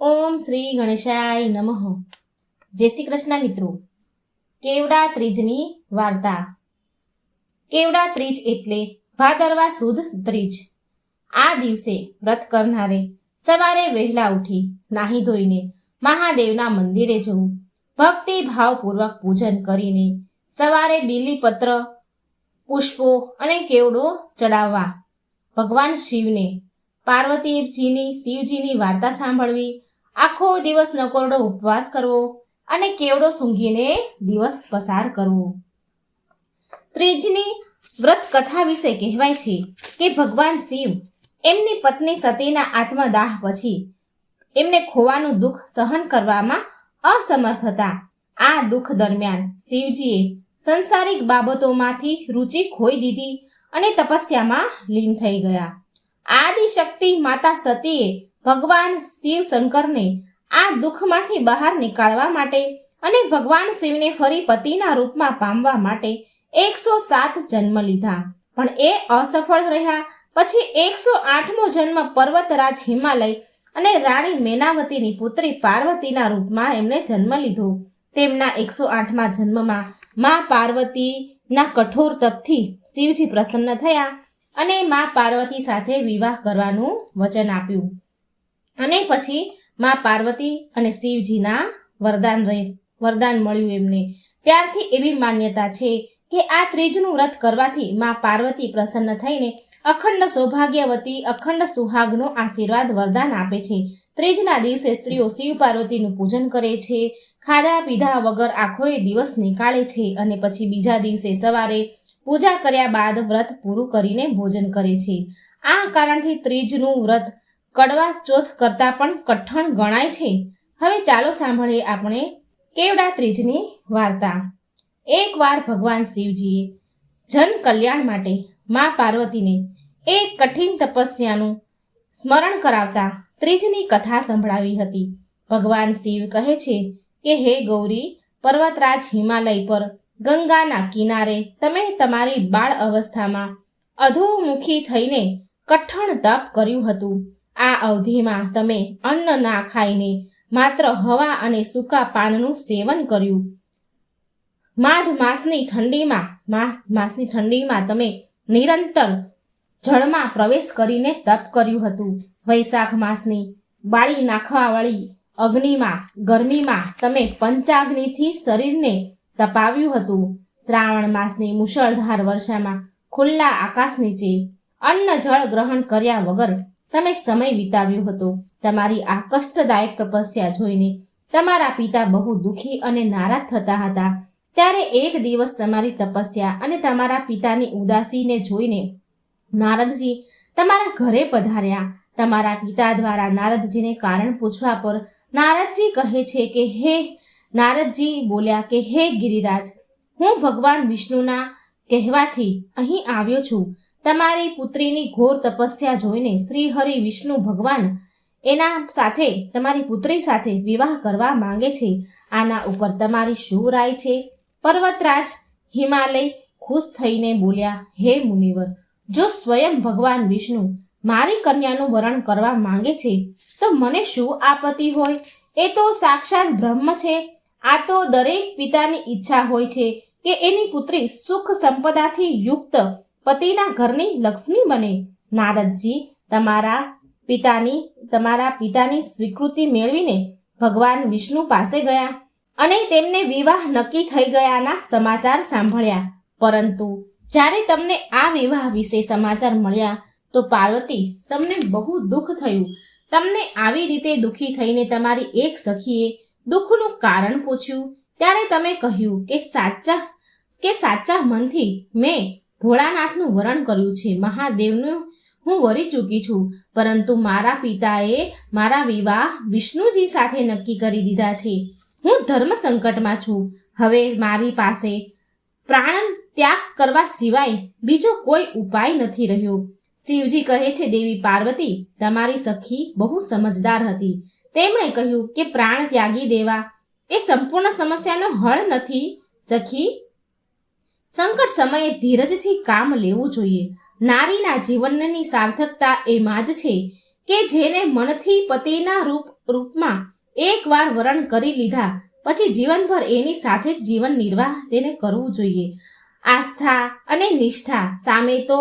ઓમ શ્રી ગણેશાય નમઃ. જય શ્રી કૃષ્ણ મિત્રો. કેવડા ત્રીજની વાર્તા. કેવડા ત્રીજ એટલે ભાદરવા સુદ ત્રીજ. આ દિવસે વ્રત કરનારે સવારે વહેલા ઉઠી નાહી ધોઈને મહાદેવના મંદિરે જવું, ભક્તિ ભાવપૂર્વક પૂજન કરીને સવારે બીલીપત્ર, પુષ્પો અને કેવડો ચડાવવા, ભગવાન શિવને શિવજીની વાર્તા સાંભળવી, આખો દિવસ નકોરડો ઉપવાસ કરવો અને કેવડો સૂંઘીને દિવસ પસાર કરવો. ત્રીજની વ્રત કથા વિશે કહેવાય છે કે ભગવાન શિવ એમની પત્ની સતીના આત્મદાહ પછી એમને ખોવાનું દુઃખ સહન કરવામાં અસમર્થ હતા. આ દુઃખ દરમિયાન શિવજીએ સંસારિક બાબતોમાંથી રુચિ ખોઈ દીધી અને તપસ્યામાં લીન થઈ ગયા. આદિશક્તિ માતા સતીએ ભગવાન શિવ શંકરને આ દુઃખમાંથી બહાર નીકાળવા માટે અને ભગવાન શિવને ફરી પતિના રૂપમાં પામવા માટે 107 જન્મ લીધા, પણ એ અસફળ રહ્યા. પછી 108મો જન્મ પર્વતરાજ હિમાલય અને રાણી મેનાવતીની પુત્રી પાર્વતીના રૂપમાં એમણે જન્મ લીધો. તેમના 108મા જન્મમાં મા પાર્વતીના કઠોર તપથી શિવજી પ્રસન્ન થયા અને મા પાર્વતી સાથે વિવાહ કરવાનું વચન આપ્યું. અને પછી મા પાર્વતી અને શિવજીના વરદાન મળ્યું એમને. ત્યારથી એવી માન્યતા છે કે આ ત્રીજનું વ્રત કરવાથી મા પાર્વતી પ્રસન્ન થઈને અખંડ સૌભાગ્યવતી, અખંડ સુહાગનો આશીર્વાદ વરદાન આપે છે. ત્રીજના દિવસે સ્ત્રીઓ શિવ પાર્વતીનું પૂજન કરે છે, ખાધા પીધા વગર આખોય દિવસ નીકાળે છે અને પછી બીજા દિવસે સવારે પૂજા કર્યા બાદ વ્રત પૂરું કરીને ભોજન કરે છે. આ કારણથી ત્રીજનું વ્રત કડવા ચોથ કરતાં પણ કઠણ ગણાય છે. હવે ચાલો સાંભળીએ આપણે કેવડા ત્રીજની વાર્તા. એકવાર ભગવાન શિવજીએ જન કલ્યાણ માટે મા પાર્વતીને એક કઠિન તપસ્યાનું સ્મરણ કરાવતા ત્રીજની કથા સંભળાવી હતી. ભગવાન શિવ કહે છે કે હે ગૌરી, પર્વતરાજ હિમાલય પર ગંગાના કિનારે તમે તમારી બાળ અવસ્થામાં અધોમુખી થઈને કઠણ તપ કર્યું હતું. આ અવધિમાં તમે અન્ન ના ખાઈને માત્ર હવા અને સૂકા પાનનું સેવન કર્યું. માઘ માસની ઠંડીમાં તમે નિરંતર જળમાં પ્રવેશ કરીને તપ કર્યું હતું. વૈશાખ માસની બાળી નાખવાવાળી અગ્નિમાં ગરમીમાં તમે પંચાગ્નિથી શરીરને તપાવ્યું હતું. શ્રાવણ માસની મુશળધાર વર્ષામાં ખુલ્લા આકાશ નીચે અન્ન જળ ગ્રહણ કર્યા વગર તમે સમય વિતાવ્યો હતો. તમારી આ કષ્ટદાયક તપસ્યા જોઈને તમારા પિતા બહુ દુઃખી અને નારાજ થતા હતા. ત્યારે એક દિવસ તમારી તપસ્યા અને તમારા પિતાની ઉદાસીને જોઈને નારદજી તમારા ઘરે પધાર્યા. તમારા પિતા દ્વારા નારદજીને કારણ પૂછવા પર નારદજી કહે છે કે નારદજી બોલ્યા કે હે ગિરિરાજ, હું ભગવાન વિષ્ણુના કહેવાથી અહીં આવ્યો છું. તમારી પુત્રીની ઘોર તપસ્યા જોઈને શ્રી હરિ વિષ્ણુ ભગવાન એના સાથે તમારી પુત્રી સાથે વિવાહ કરવા માંગે છે. આના ઉપર તમારી શું રાય છે? પર્વતરાજ હિમાલય ખુશ થઈને બોલ્યા, હે મુનિવર, જો સ્વયં ભગવાન વિષ્ણુ મારી કન્યાનું વરણ કરવા માંગે છે તો મને શું આપત્તિ હોય? એ તો સાક્ષાત બ્રહ્મ છે. આ તો દરેક પિતાની ઈચ્છા હોય છે કે એની પુત્રી સુખ સંપદાથી યુક્ત પતિના ઘરની લક્ષ્મી બને. નારદજી તમારા પિતાની સ્વીકૃતિ મેળવીને ભગવાન વિષ્ણુ પાસે ગયા અને તેમને વિવાહ નક્કી થઈ ગયાના સમાચાર સાંભળ્યા. પરંતુ જ્યારે તમને આ વિવાહ વિશે સમાચાર મળ્યા તો પાર્વતી, તમને બહુ દુઃખ થયું. તમને આવી રીતે દુઃખી થઈને તમારી એક સખીએ દુઃખનું કારણ પૂછ્યું. ત્યારે તમે કહ્યું કે સાચા મનથી મેં ભોળાનાથનું વરણ કર્યું છે. મહાદેવનું હું વરી ચૂકી છું, પરંતુ મારા પિતાએ મારા વિવાહ વિષ્ણુજી સાથે નક્કી કરી દીધા છે. હું ધર્મ સંકટમાં છું. હવે મારી પાસે પ્રાણ ત્યાગ કરવા સિવાય બીજો કોઈ ઉપાય નથી રહ્યો. શિવજી કહે છે, દેવી પાર્વતી, તમારી સખી બહુ સમજદાર હતી. તેમણે કહ્યું કે પ્રાણ ત્યાગી દેવા એ સંપૂર્ણ સમસ્યાનો હળ નથી સખી. સંકટ સમયે ધીરજથી કામ લેવું જોઈએ. નારીના જીવનની સાર્થકતા એમાં જ છે કે જેને મનથી પતિના રૂપમાં એકવાર વરણ કરી લીધા પછી જીવનભર એની સાથે જ જીવન નિર્વાહ તેને કરવું જોઈએ. આસ્થા અને નિષ્ઠા સામે તો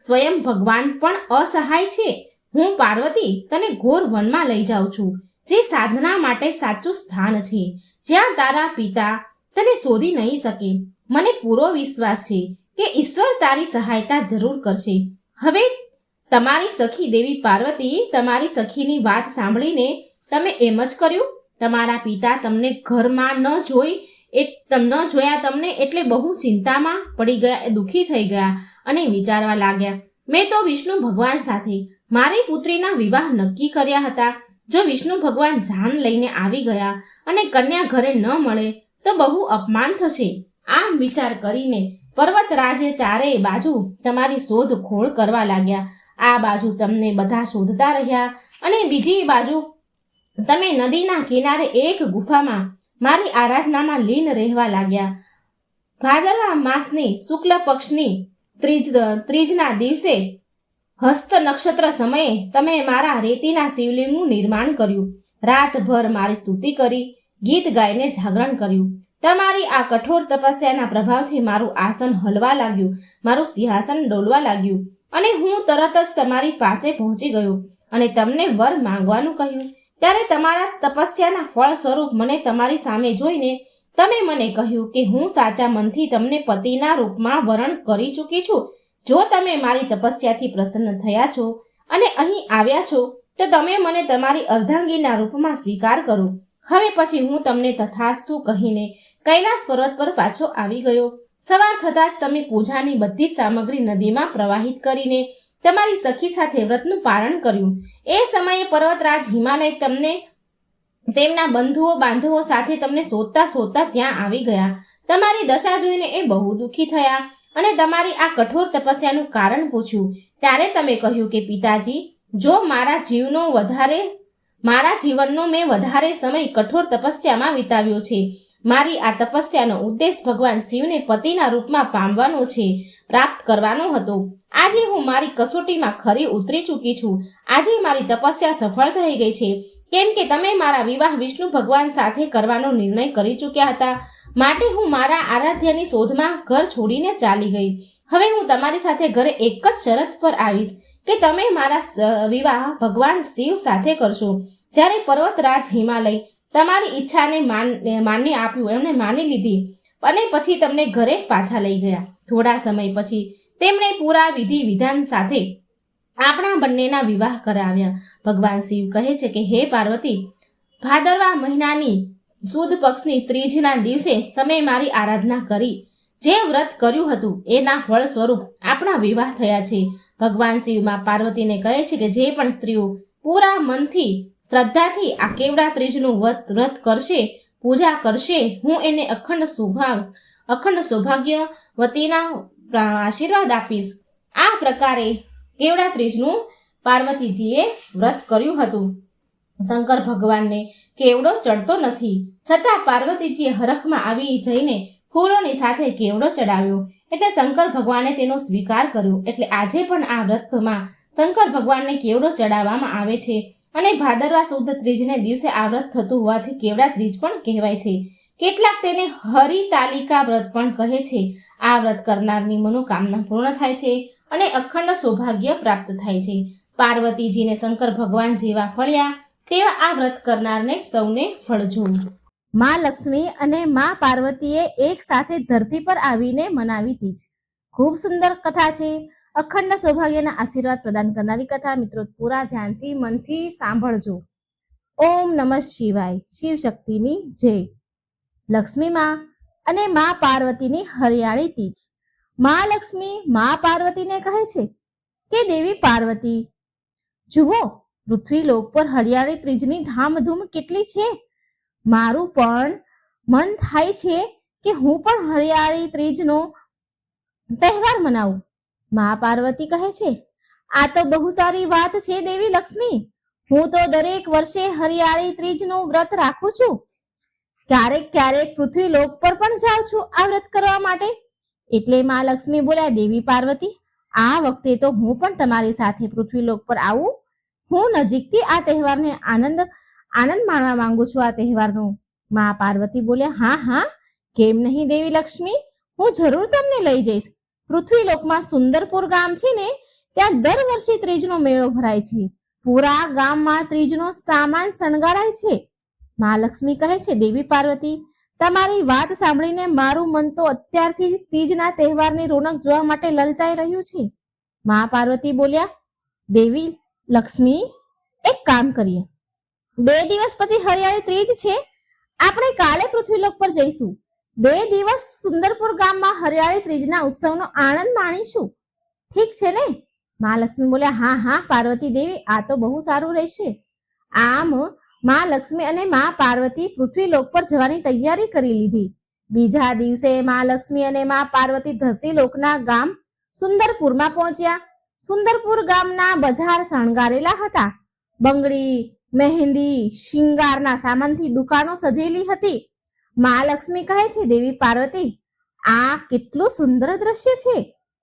સ્વયં ભગવાન પણ અસહાય છે. હું પાર્વતી તને ઘોર વનમાં લઈ જાઉં છું, જે સાધના માટે સાચું સ્થાન છે, જ્યાં તારા પિતા તને શોધી નહીં શકે. મને પૂરો વિશ્વાસ છે કે ઈશ્વર તારી સહાયતા જરૂર કરશે. હવે તમારી સખી દેવી પાર્વતી, તમારી સખીની વાત સાંભળીને તમે એમ જ કર્યું? તમારા પિતા તમને ઘરમાં ન જોયા તમને એટલે બહુ ચિંતામાં પડી ગયા, દુઃખી થઈ ગયા અને વિચારવા લાગ્યા, મેં તો વિષ્ણુ ભગવાન સાથે મારી પુત્રીના વિવાહ નક્કી કર્યા હતા. જો વિષ્ણુ ભગવાન જાન લઈને આવી ગયા અને કન્યા ઘરે ન મળે તો બહુ અપમાન થશે. આમ વિચાર કરીને પર્વતરાજે ચારેય બાજુ તમારી શોધખોળ કરવા લાગ્યા. આ બાજુ તમને બધા શોધતા રહ્યા અને બીજી બાજુ તમે નદીના કિનારે એક ગુફામાં મારી આરાધનામાં લીન રહેવા લાગ્યા. ભાદરવા માસની શુક્લ પક્ષની ત્રીજના દિવસે હસ્ત નક્ષત્ર સમયે તમે મારા રેતીના શિવલિંગનું નિર્માણ કર્યું. રાતભર મારી સ્તુતિ કરી, ગીત ગાઈને જાગરણ કર્યું. તમારી આ કઠોર તપસ્યાના પ્રભાવથી મારું આસન હલવા લાગ્યું, મારું સિંહાસન ડોલવા લાગ્યું અને હું તરત જ તમારી પાસે પહોંચી ગયો અને તમને વર માંગવાનું કહ્યું. ત્યારે તમારા તપસ્યાના ફળ સ્વરૂપ મને તમારી સામે જોઈને તમે મને કહ્યું કે હું સાચા મનથી તમને પતિના રૂપમાં વરણ કરી ચૂકી છું. જો તમે મારી તપસ્યાથી પ્રસન્ન થયા છો અને અહીં આવ્યા છો તો તમે મને તમારી અર્ધાંગીના રૂપમાં સ્વીકાર કરો. હવે પછી હું તમને તથાસ્તુ કહીને કૈલાસ પર્વત પર પાછો આવી ગયો. સવાર થતાં જ તમે પૂજાની બધી જ સામગ્રી નદીમાં પ્રવાહિત કરીને તમારી સખી સાથે વ્રતનું પારણ કર્યું. એ સમયે પર્વતરાજ હિમાલય તમને તેમના બાંધવો સાથે તમને શોધતા ત્યાં આવી ગયા. તમારી દશા જોઈને એ બહુ દુઃખી થયા અને તમારી આ કઠોર તપસ્યાનું કારણ પૂછ્યું. ત્યારે તમે કહ્યું કે પિતાજી, જો મારા જીવનનો મેં વધારે સમય કઠોર તપસ્યામાં વિતાવ્યો છે. મારી આ તપસ્યાનો ઉદ્દેશ ભગવાન શિવને પતિના રૂપમાં પામવાનો છે, પ્રાપ્ત કરવાનો હતો. આજે હું મારી કસોટીમાં ખરી ઉતરી ચૂકી છું. આજે મારી તપસ્યા સફળ થઈ ગઈ છે, કેમ કે તમે મારા વિવાહ વિષ્ણુ ભગવાન સાથે કરવાનો નિર્ણય કરી ચૂક્યા હતા. માટે હું મારા આરાધ્યની શોધમાં ઘર છોડીને ચાલી ગઈ. હવે હું તમારી સાથે ઘરે એક જ શરત પર આવીશ કે તમે મારા વિવાહ ભગવાન શિવ સાથે કરશો. જ્યારે પર્વતરાજ હિમાલય તમારી ઈચ્છાને માન્ય આપ્યું, એમણે માની લીધી અને પછી તમને ઘરે પાછા લઈ ગયા. થોડા સમય પછી તેમણે પૂરા વિધિ વિધાન સાથે આપણા બંનેના વિવાહ કરાવ્યા. ભગવાન શિવ કહે છે કે હે પાર્વતી, ભાદરવા મહિનાની સુદ પક્ષની ત્રીજના દિવસે તમે મારી આરાધના કરી, જે વ્રત કર્યું હતું એના ફળ સ્વરૂપ આપણા વિવાહ થયા છે. ભગવાન શિવમાં પાર્વતીને કહે છે કે જે પણ સ્ત્રીઓ પૂરા મનથી શ્રદ્ધાથી આ કેવડા ત્રીજનું વ્રત કરશે, પૂજા કરશે, હું એને અખંડ સૌભાગ્યવતીના આશીર્વાદ આપીશ. આ પ્રકારે કેવડા ત્રીજનું પાર્વતીજીએ વ્રત કર્યું હતું. શંકર ભગવાનને કેવડો ચડતો નથી, છતાં પાર્વતીજીએ હરખમાં આવી જઈને ફૂલોની સાથે કેવડો ચડાવ્યો, એટલે શંકર ભગવાને તેનો સ્વીકાર કર્યો. એટલે આજે પણ આ વ્રતમાં શંકર ભગવાનને કેવડો ચડાવવામાં આવે છે અને ભાદરવા સુદ ત્રીજને દિવસે આ વ્રત થતું હોવાથી કેવડા ત્રીજ પણ કહેવાય છે. કેટલાક તેને હરિતાલિકા વ્રત પણ કહે છે. આ વ્રત કરનારની મનોકામના પૂર્ણ થાય છે અને અખંડ સૌભાગ્ય પ્રાપ્ત થાય છે. પાર્વતીજીને શંકર ભગવાન જેવા ફળ્યા તેવા આ વ્રત કરનારને સૌને ફળજો. માં લક્ષ્મી અને માં પાર્વતીએ એક સાથે ધરતી પર આવીને મનાવી તીજ. ખૂબ સુંદર કથા છે. અખંડ સૌભાગ્યના આશીર્વાદ પ્રદાન કરનારી કથા. મિત્રો પૂરા ધ્યાનથી મનથી સાંભળજો. ઓમ નમઃ શિવાય. શિવ શક્તિની જય. લક્ષ્મી માં અને માં પાર્વતીની હરિયાળી તીજ. માં લક્ષ્મી માં પાર્વતીને કહે છે કે દેવી પાર્વતી, જુઓ પૃથ્વી લોક પર હરિયાળી ત્રીજની ધામધૂમ કેટલી છે. મારું પણ મન થાય છે કે હું પણ હરિયાળી ત્રીજનો તહેવાર મનાવું. માં પાર્વતી કહે છે, આ તો બહુ સારી વાત છે દેવી લક્ષ્મી. હું તો દરેક વર્ષે હરિયાળી ત્રીજનું વ્રત રાખું છું. ક્યારેક પૃથ્વી લોક પર પણ જાઉં છું આ વ્રત કરવા માટે. એટલે માં લક્ષ્મી બોલ્યા, દેવી પાર્વતી, આ વખતે તો હું પણ તમારી સાથે પૃથ્વી લોક પર આવું હું નજીકથી આ તહેવારને આનંદ માણવા માંગુ છું. આ તહેવારનો મા પાર્વતી બોલ્યા, હા હા, કેમ નહીં દેવી લક્ષ્મી, હું જરૂર તમને લઈ જઈશ. પૃથ્વીલોકમાં સુંદરપુર ગામ છે ને, ત્યાં દર વર્ષે ત્રીજનો મેળો ભરાય છે. પૂરા ગામમાં ત્રીજનો સામાન શણગારાય છે. મા લક્ષ્મી કહે છે, દેવી પાર્વતી, તમારી વાત સાંભળીને મારું મન તો અત્યારથી જ ત્રીજના તહેવારની રોનક જોવા માટે લલચાઈ રહ્યું છે. મા પાર્વતી બોલ્યા, દેવી લક્ષ્મી, એક કામ કરીએ. 2 દિવસ પછી હરિયાળી ત્રીજ છે. આપણે કાલે પૃથ્વીલોક પર જઈશું. 2 દિવસ સુંદરપુર ગામમાં હરિયાળી ત્રીજના ઉત્સવનો આનંદ માણીશું. ઠીક છે ને? મા લક્ષ્મી બોલ્યા, હા હા પાર્વતી દેવી, આ તો બહુ સારું રહેશે. આમ મા લક્ષ્મી અને મા પાર્વતી પૃથ્વીલોક પર જવાની તૈયારી કરી લીધી. બીજા દિવસે મા લક્ષ્મી અને મા પાર્વતી ધરતીલોકના ગામ સુંદરપુરમાં પહોંચ્યા. સુંદરપુર ગામના બજાર શણગારેલા હતા. બંગડી, મહેંદી, શિંગારના સામાનથી દુકાનો સજેલી હતી. મા લક્ષ્મી કહે છે, દેવી પાર્વતી, આ કેટલું સુંદર દ્રશ્ય છે.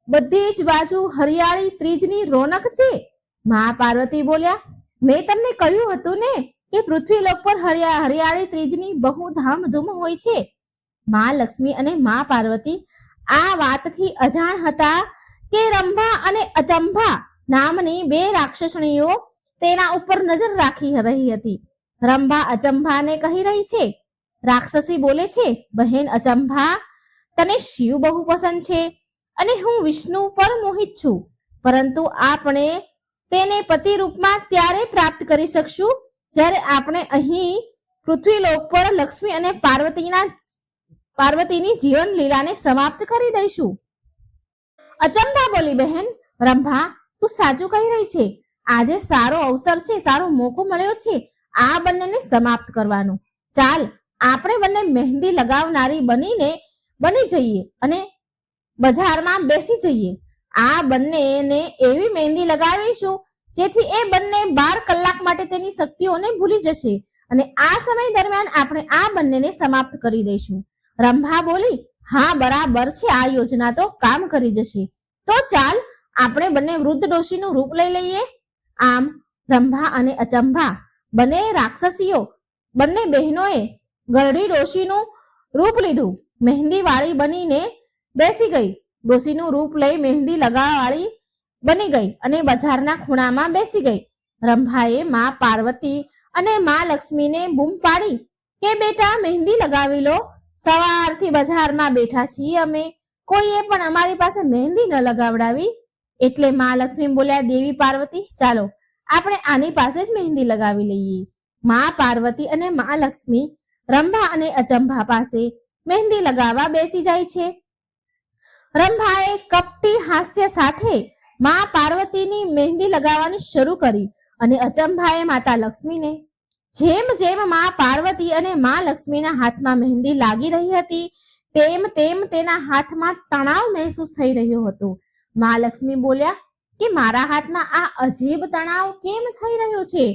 બધી જ બાજુ હરિયાળી ત્રીજની રોનક છે. મા પાર્વતી બોલ્યા, મેં તમને કહ્યું હતું ને કે પૃથ્વીલોક પર હરિયાળી ત્રીજની બહુ ધામધૂમ હોય છે. મા લક્ષ્મી અને મા પાર્વતી આ વાતથી અજાણ હતા કે રંભા અને અચંભા નામની 2 રાક્ષસણીઓ તેના ઉપર નજર રાખી રહી હતી. રંભા અચંભાને કહી રહી છે, રાક્ષસી બોલે છે, બહેન અચંભા, તને શિવ બહુ પસંદ છે અને હું વિષ્ણુ પર મોહિત છું, પરંતુ આપણે તેને પતિ રૂપમાં ત્યારે પ્રાપ્ત કરી શકશું જ્યારે આપણે અહીં પૃથ્વીલોક પર લક્ષ્મી અને પાર્વતીની જીવન લીલાને સમાપ્ત કરી દઈશું. અચંભા બોલી, બહેન રંભા, તું સાચું કહી રહી છે. આજે સારો અવસર છે, સારો મોકો મળ્યો છે આ બંનેને સમાપ્ત કરવાનો. ચાલ, આપણે બંને મહેંદી લગાવનારી બની જઈએ અને બજારમાં બેસી જઈએ. આ બંનેને એવી મહેંદી લગાવીશું જેથી એ બંને 12 કલાક માટે તેની શક્તિઓને ભૂલી જશે અને આ સમય દરમિયાન આપણે આ બંનેને સમાપ્ત કરી દઈશું. રંભા બોલી, હા બરાબર છે, આ યોજના તો કામ કરી જશે. તો ચાલ, આપણે બંને વૃદ્ધ ડોશીનું રૂપ લઈ લઈએ. આમ રંભા અને અચંભા બંને રાક્ષસીઓ, બંને બહેનોએ ગરડી ડોશીનું રૂપ લીધું. મહેંદી વાળી બનીને બેસી ગઈ. ડોશીનું રૂપ લઈ મહેંદી લગાવવાળી બની ગઈ અને બજારના ખૂણામાં બેસી ગઈ. રંભાએ મા પાર્વતી અને મા લક્ષ્મીને બૂમ પાડી કે બેટા મહેંદી લગાવી લો. સવારથી બજારમાં બેઠા છીએ અમે, કોઈએ પણ અમારી પાસે મહેંદી ન લગાવડાવી. એટલે મા લક્ષ્મી બોલ્યા, દેવી પાર્વતી, ચાલો આપણે આની પાસે જ મહેંદી લગાવી લઈએ. મા પાર્વતી અને મા લક્ષ્મી રંભા અને અચંભા પાસે મહેંદી લગાવવા બેસી જાય છે. રંભાએ કપટી હાસ્ય સાથે મા પાર્વતીની મહેંદી લગાવવાની શરૂ કરી અને અચંભાએ માતા લક્ષ્મીને. જેમ જેમ મા પાર્વતી અને મા લક્ષ્મીના હાથમાં મહેંદી લાગી રહી હતી તેમ તેમ તેના હાથમાં તણાવ મહેસૂસ થઈ રહ્યો હતો. મા લક્ષ્મી બોલ્યા કે મારા હાથમાં આ અજીબ તણાવ કેમ થઈ રહ્યો છે?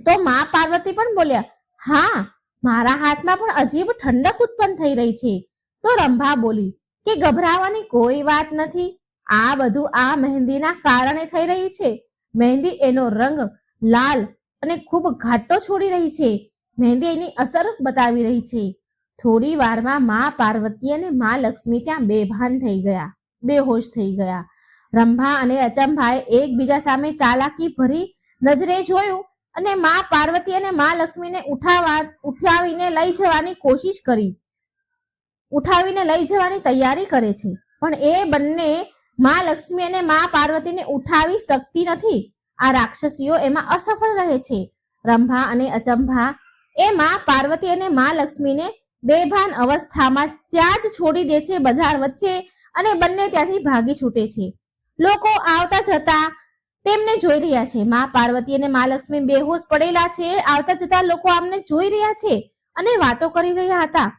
તો મા પાર્વતી પણ બોલ્યા, હા, મારા હાથમાં પણ અજીબ ઠંડક ઉત્પન્ન થઈ રહી છે. તો રંભા બોલી કે ગભરાવાની કોઈ વાત નથી, આ બધું આ મહેંદીના કારણે થઈ રહ્યું છે. મહેંદી એનો રંગ લાલ અને ખૂબ ઘાટો છોડી રહી છે. મહેંદી એની અસર બતાવી રહી છે. થોડી વારમાં મા પાર્વતી અને મા લક્ષ્મી ત્યાં બેભાન થઈ ગયા, બેહોશ થઈ ગયા. રંભા અને અચંભાએ એકબીજા સામે ચાલાકી ભરી નજરે જોયું અને મા પાર્વતી અને મા લક્ષ્મીને ઉઠાવીને લઈ જવાની કોશિશ કરી, ઉઠાવીને લઈ જવાની તૈયારી કરે છે, પણ એ બંને મા લક્ષ્મી અને મા પાર્વતીને ઉઠાવી શકતી નથી. આ રાક્ષસીઓ એમાં અસફળ રહે છે. રંભા અને અચંભા એ મા પાર્વતી અને મા લક્ષ્મીને બેભાન અવસ્થામાં ત્યાં જ છોડી દે છે બજાર વચ્ચે અને બંને ત્યાંથી ભાગી છૂટે છે. લોકો આવતા જતા તેમને જોઈ રહ્યા છે. મા પાર્વતી અને મા લક્ષ્મી બેહોશ પડેલા છે. આવતા જતા લોકો આમને જોઈ રહ્યા છે અને વાતો કરી રહ્યા હતા,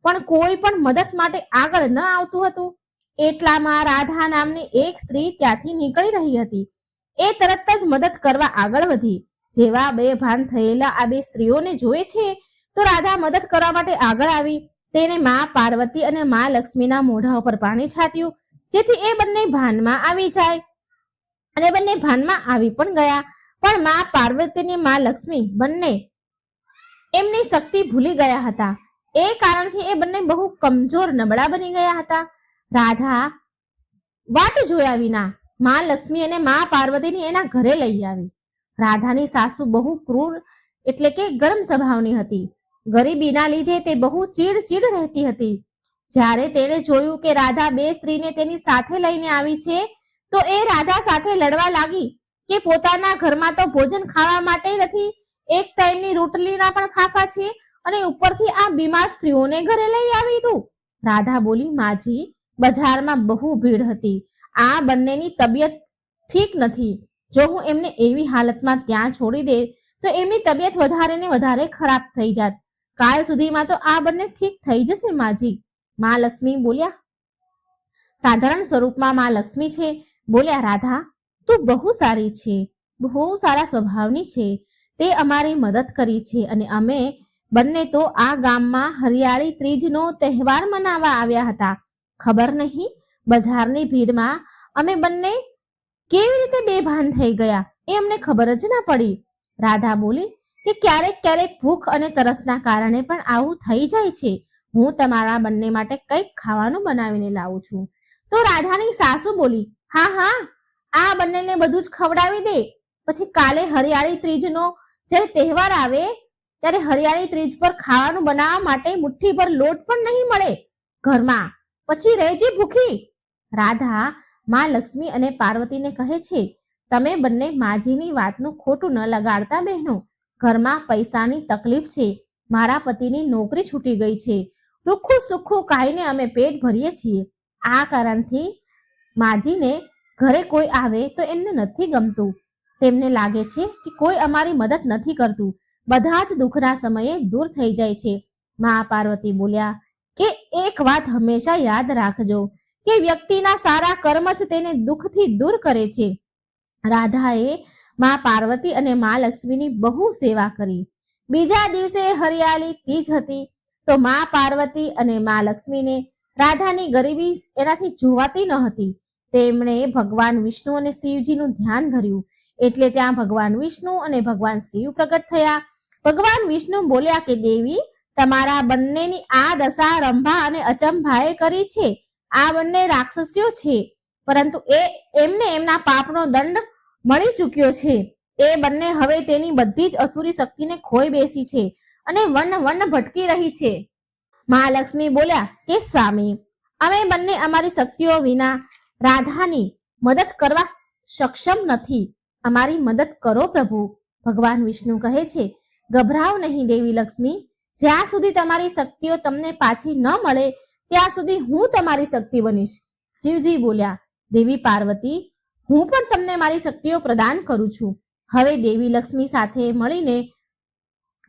પણ કોઈ પણ મદદ માટે આગળ ન આવતું હતું. એટલામાં રાધા નામની એક સ્ત્રી ત્યાંથી નીકળી રહી હતી. એ તરત જ મદદ કરવા આગળ વધી. જેવા બેભાન થયેલા આ 2 સ્ત્રીઓને જોવે છે તો રાધા મદદ કરવા માટે આગળ આવી. તેને મા પાર્વતી અને મા લક્ષ્મીના મોઢા ઉપર પાણી છાટ્યું જેથી એ બંને ભાનમાં આવી જાય અને બંને ભાનમાં આવી પણ ગયા. પણ માં પાર્વતી અને માં લક્ષ્મી બંને એમની શક્તિ ભૂલી ગયા હતા. એ કારણથી એ બંને બહુ કમજોર નબળા બની ગયા હતા. રાધા વાટ જોયા વિના માં લક્ષ્મી અને માં પાર્વતીને એના ઘરે લઈ આવી. રાધાની સાસુ બહુ ક્રૂર એટલે કે ગરમ સ્વભાવની હતી. ગરીબીના લીધે તે બહુ ચીડ રહેતી હતી. જ્યારે તેણે જોયું કે રાધા બે સ્ત્રીને તેની સાથે લઈને આવી છે તો એ રાધા સાથે લડવા લાગી કે પોતાના ઘરમાં તો ભોજન ખાવા માટે નથી, એક ટાઈમની રોટલીના પણ ફાફા છે અને ઉપરથી આ બીમાર સ્ત્રીઓને ઘરે લઈ આવી તું. રાધા બોલી, માજી, બજારમાં બહુ ભીડ હતી, આ બંનેની તબિયત ઠીક નથી. જો હું એમને એવી હાલતમાં ત્યાં છોડી દે તો એમની તબિયત વધારે ને વધારે ખરાબ થઈ જાત. કાલ સુધીમાં તો આ બંને ઠીક થઈ જશે માજી. માં લક્ષ્મી બોલ્યા. સાધારણ સ્વરૂપમાં માં લક્ષ્મી છે. બોલ્યા, રાધા, તું બહુ સારી છે, બહુ સારા સ્વભાવની છે. તે અમારી મદદ કરી છે અને અમે બંને તો આ ગામમાં હરિયાળી ત્રીજનો તહેવાર મનાવવા આવ્યા હતા. ખબર નહીં બજારની ભીડમાં અમે બંને કેવી રીતે બેભાન થઈ ગયા એ અમને ખબર જ ના પડી. રાધા બોલી કે ક્યારેક ભૂખ અને તરસના કારણે પણ આવું થઈ જાય છે. હું તમારા બંને માટે કંઈક ખાવાનું બનાવીને લાવું છું. તો રાધાની સાસુ બોલી, હા, આ બંનેને બધું જ ખવડાવી દે. પછી કાલે હરિયાળી ત્રીજનો જ્યારે તહેવાર આવે ત્યારે હરિયાળી ત્રીજ પર ખાવાનું બનાવવા માટે મુઠ્ઠીભર લોટ પણ નહીં મળે ઘરમાં, પછી રહેજે ભૂખી. રાધા માં લક્ષ્મી અને પાર્વતીને કહે છે, તમે બંને માજીની વાતનું ખોટું ન લગાડતા બહેનો. ઘરમાં પૈસાની તકલીફ છે, મારા પતિની નોકરી છૂટી ગઈ છે, રૂખું સુખું ખાઈને અમે પેટ ભરીએ છીએ. આ કારણથી માજીને ઘરે કોઈ આવે તો એમને નથી ગમતું. તેમને લાગે છે કે કોઈ અમારી મદદ નથી કરતું, બધા જ દુઃખના સમયે દૂર થઈ જાય છે. મા પાર્વતી બોલ્યા કે એક વાત હંમેશા યાદ રાખજો કે વ્યક્તિના સારા કર્મ જ તેને દુઃખથી દૂર કરે છે. રાધાએ મા પાર્વતી અને મા લક્ષ્મીની બહુ સેવા કરી. બીજા દિવસે હરિયાળી તીજ હતી તો મા પાર્વતી અને મા લક્ષ્મીને રાધાની ગરીબી એનાથી જોવાતી ન હતી. તેમણે ભગવાન વિષ્ણુ અને શિવજીનું ધ્યાન ધર્યું એટલે ત્યાં ભગવાન વિષ્ણુ અને ભગવાન શિવ પ્રગટ થયા. ભગવાન વિષ્ણુ બોલ્યા કે દેવી, તમારા બંનેની આ દશા રંભા અને અચંભાએ કરી છે. આ બંને રાક્ષસીઓ છે, પરંતુ એમને એમના પાપનો દંડ મળી ચૂક્યો છે. એ બંને હવે તેની બધી જ અસુરી શક્તિને ખોઈ બેસી છે અને વન ભટકી રહી છે. મહાલક્ષ્મી બોલ્યા કે સ્વામી, અમે બંને અમારી શક્તિઓ વિના રાધાની મદદ કરવા સક્ષમ નથી. અમારી મદદ કરો પ્રભુ. ભગવાન વિષ્ણુ કહે છે, ગભરાવ નહીં દેવી લક્ષ્મી, જ્યાં સુધી તમારી શક્તિઓ તમને પાછી ન મળે ત્યાં સુધી હું તમારી શક્તિ બનીશ. શિવજી બોલ્યા, દેવી પાર્વતી, હું પણ તમને મારી શક્તિઓ પ્રદાન કરું છું. હવે દેવી લક્ષ્મી સાથે મળીને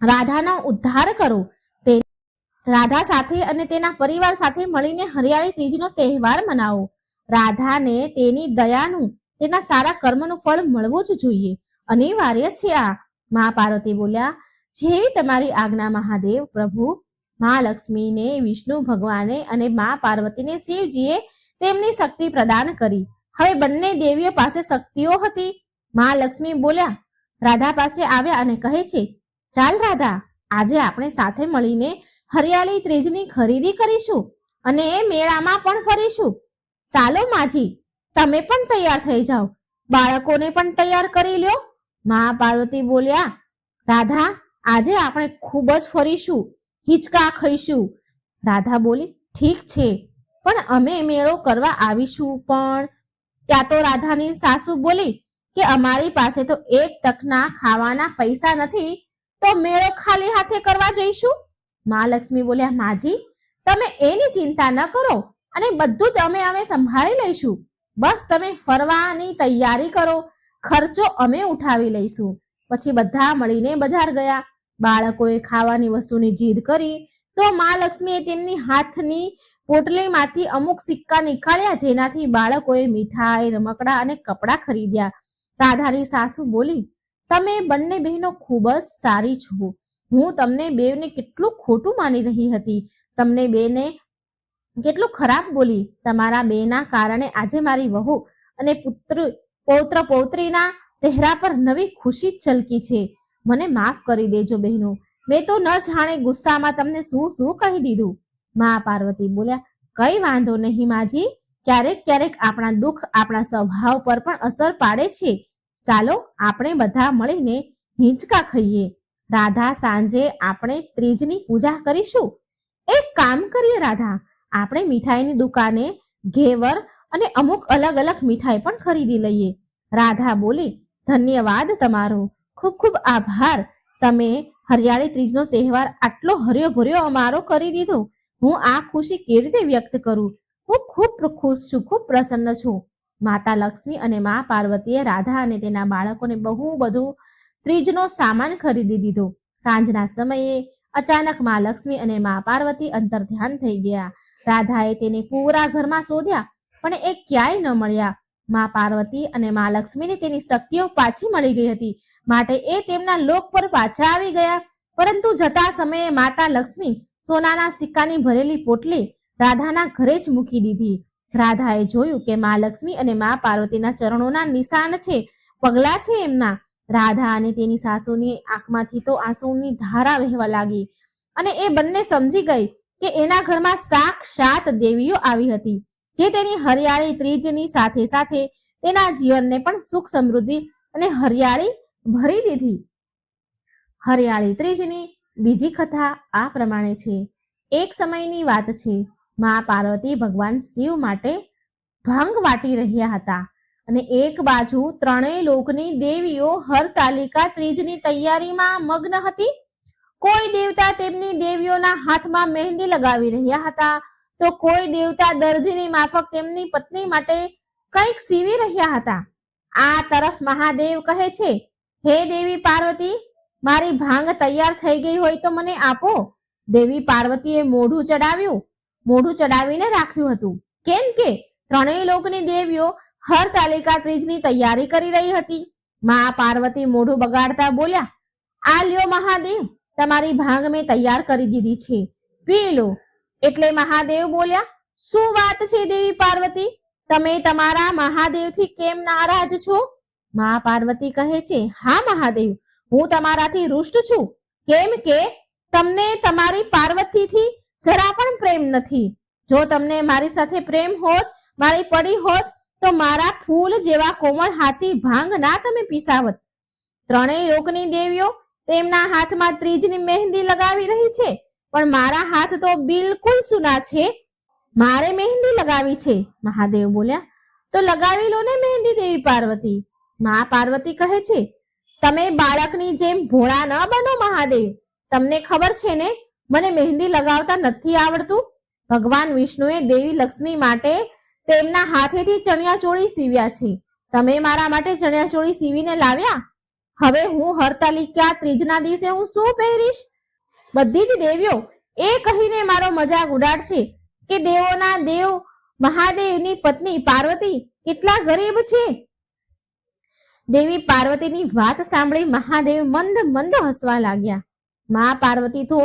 રાધાનો ઉદ્ધાર કરો. રાધા સાથે અને તેના પરિવાર સાથે મળીને હરિયાળી ત્રીજનો તહેવાર મનાવો. રાધાને તેની દયાનું, તેના સારા કર્મનું ફળ મળવું જ જોઈએ, અનિવાર્ય છે આ. મા પાર્વતી બોલ્યા, જેવી તમારી આજ્ઞા મહાદેવ પ્રભુ. મા લક્ષ્મીને વિષ્ણુ ભગવાને અને મા પાર્વતીને શિવજીએ તેમની શક્તિ પ્રદાન કરી. હવે બંને દેવીઓ પાસે શક્તિઓ હતી. મા લક્ષ્મી બોલ્યા, રાધા પાસે આવ્યા અને કહે છે, ચાલ રાધા, આજે આપણે સાથે મળીને હરિયાળી ત્રીજની ખરીદી કરીશું અને એ મેળામાં પણ ફરીશું. ચાલો માજી, તમે પણ તૈયાર થઈ જાઓ, બાળકોને પણ તૈયાર કરી લ્યો. મા પાર્વતી બોલ્યા, રાધા, આજે આપણે ખૂબ જ ફરીશું, હિંચકા ખાઈશું. રાધા બોલી, ઠીક છે, પણ અમે મેળો કરવા આવીશું પણ. ત્યાં તો રાધાની સાસુ બોલી કે અમારી પાસે તો એક તકના ખાવાના પૈસા નથી, તો મેળો ખાલી હાથે કરવા જઈશું. મહાલક્ષ્મી બોલ્યા, માજી, તમે એની ચિંતા ન કરો અને બધું જ અમે સંભાળી લઈશું. બસ તમે ફરવાની તૈયારી કરો, ખર્ચો અમે ઉઠાવી લઈશું. પછી બધા મળીને બજાર ગયા. બાળકોએ ખાવાની વસ્તુની જીદ કરી તો મહાલક્ષ્મીએ તેમની હાથની પોટલીમાંથી અમુક સિક્કા નીકાળ્યા, જેનાથી બાળકોએ મીઠાઈ, રમકડા અને કપડાં ખરીદ્યા. રાધાની સાસુ બોલી, તમે બંને બહેનો ખૂબ જ સારી છો. હું તમને બેને કેટલું ખોટું માની રહી હતી, તમને બેને કેટલું ખરાબ બોલી. તમારા બેના કારણે આજે મારી વહુ અને પૌત્ર પૌત્રીના ચહેરા પર નવી ખુશી છલકી છે. મને માફ કરી દેજો બહેનો, મેં તો ન જાણે ગુસ્સામાં તમને શું શું કહી દીધું. મા પાર્વતી બોલ્યા, કઈ વાંધો નહીં માજી, ક્યારેક ક્યારેક આપણા દુઃખ આપણા સ્વભાવ પર પણ અસર પાડે છે. ચાલો આપણે બધા મળીને હિંચકા ખાઈએ. રાધા, સાંજે આપણે ત્રીજની પૂજા કરીશું. એક કામ કરીએ રાધા, આપણે મીઠાઈની દુકાને ઘેવર અને અમુક અલગ અલગ મીઠાઈ પણ ખરીદી લઈએ. રાધા બોલી, ધન્યવાદ તમારો, ખૂબ ખૂબ આભાર. તમે હરિયાળી ત્રીજનો તહેવાર આટલો હર્યો ભર્યો અમારો કરી દીધો. હું આ ખુશી કેવી રીતે વ્યક્ત કરું? હું ખૂબ ખુશ છું, ખૂબ પ્રસન્ન છું. માતા લક્ષ્મી અને મા પાર્વતીએ રાધા અને તેના બાળકોને બહુ બધું ત્રીજનો સામાન ખરીદી દીધો. સાંજના સમયે અચાનક મા લક્ષ્મી અને મા પાર્વતી અંતર્ધ્યાન થઈ ગયા. રાધાએ તેને પૂરા ઘરમાં શોધ્યા, પણ એ ક્યાંય ન મળ્યા. મા પાર્વતી અને મા લક્ષ્મીને તેની શક્તિઓ પાછી મળી ગઈ હતી, માટે એ તેમના લોક પર પાછા આવી ગયા. પરંતુ જતા સમયે માતા લક્ષ્મી સોનાના સિક્કાની ભરેલી પોટલી રાધાના ઘરે જ મૂકી દીધી. રાધાએ જોયું કે મા લક્ષ્મી અને મા પાર્વતીના ચરણોના નિશાન છે, પગલા છે એમના. રાધા અને તેની સાસુની આંખમાંથી તો આંસુની ધારા વહેવા લાગી અને એ બંને સમજી ગઈ કે એના ઘરમાં સાક્ષાત દેવીઓ આવી હતી, જે તેની હરિયાળી ત્રીજની સાથે સાથે તેના જીવનને પણ સુખ, સમૃદ્ધિ અને હરિયાળી ભરી દીધી. હરિયાળી ત્રીજની બીજી કથા આ પ્રમાણે છે. એક સમયની વાત છે. મા પાર્વતી ભગવાન શિવ માટે ભાંગ વાટી રહ્યા હતા અને એક બાજુ ત્રણેય લોકની દેવીઓ હરતાલિકા ત્રીજની તૈયારીમાં મગ્ન હતી. કોઈ દેવતા તેમની દેવીઓના હાથમાં મહેંદી લગાવી રહ્યા હતા, તો કોઈ દેવતા દરજીની માફક તેમની પત્ની માટે કંઈક સીવી રહ્યા હતા. આ તરફ મહાદેવ કહે છે, હે દેવી પાર્વતી, મારી ભાંગ તૈયાર થઈ ગઈ હોય તો મને આપો. દેવી પાર્વતીએ મોઢું ચડાવીને રાખ્યું હતું, કેમ કે ત્રણેય લોકની દેવીઓ હરતાલિકા ત્રીજની તૈયારી કરી રહી હતી. મા પાર્વતી મોઢું બગાડતા બોલ્યા, આ લ્યો મહાદેવ, તમારી ભાંગ મેં તૈયાર કરી દીધી છે, પી લો. એટલે મહાદેવ બોલ્યા, શું વાત છે દેવી પાર્વતી, તમે તમારા મહાદેવથી કેમ નારાજ છો? મા પાર્વતી કહે છે, હા મહાદેવ, હું તમારાથી રૂષ્ટ છું, કેમ કે તમને તમારી પાર્વતીથી જરા પણ પ્રેમ નથી. જો તમને મારી સાથે પ્રેમ હોત, મારી પડી હોત, તો મારા ફૂલ જેવા કોમળ હાથી ભાંગ ના તમે પીસાવત. ત્રણેય લોકની દેવીઓ તેમના હાથમાં ત્રીજની મહેંદી લગાવી રહી છે, પણ મારા હાથ તો બિલકુલ સૂના છે, મારે મહેંદી લગાવી છે. મહાદેવ બોલ્યા, તો લગાવી લો ને મહેંદી દેવી પાર્વતી. મા પાર્વતી કહે છે, તમે બાળકની જેમ ભોળા ન બનો મહાદેવ, તમને ખબર છે ને મને મહેંદી લગાવતા નથી આવડતું. ભગવાન વિષ્ણુએ દેવી લક્ષ્મી માટે તેમના હાથેથી ચણિયાચોળી સીવ્યા છે, તમે મારા માટે ચણિયાચોળી સીવીને લાવ્યા. હવે હું હરતાલિકા ત્રીજના દિવસે હું શું પહેરીશ? બધી જ દેવીઓ એ કહીને મારો મજાક ઉડાડશે કે દેવોના દેવ મહાદેવની પત્ની પાર્વતી કેટલા ગરીબ છે. દેવી પાર્વતીની વાત સાંભળી મહાદેવ મંદ મંદ હસવા લાગ્યા. મા પાર્વતી તો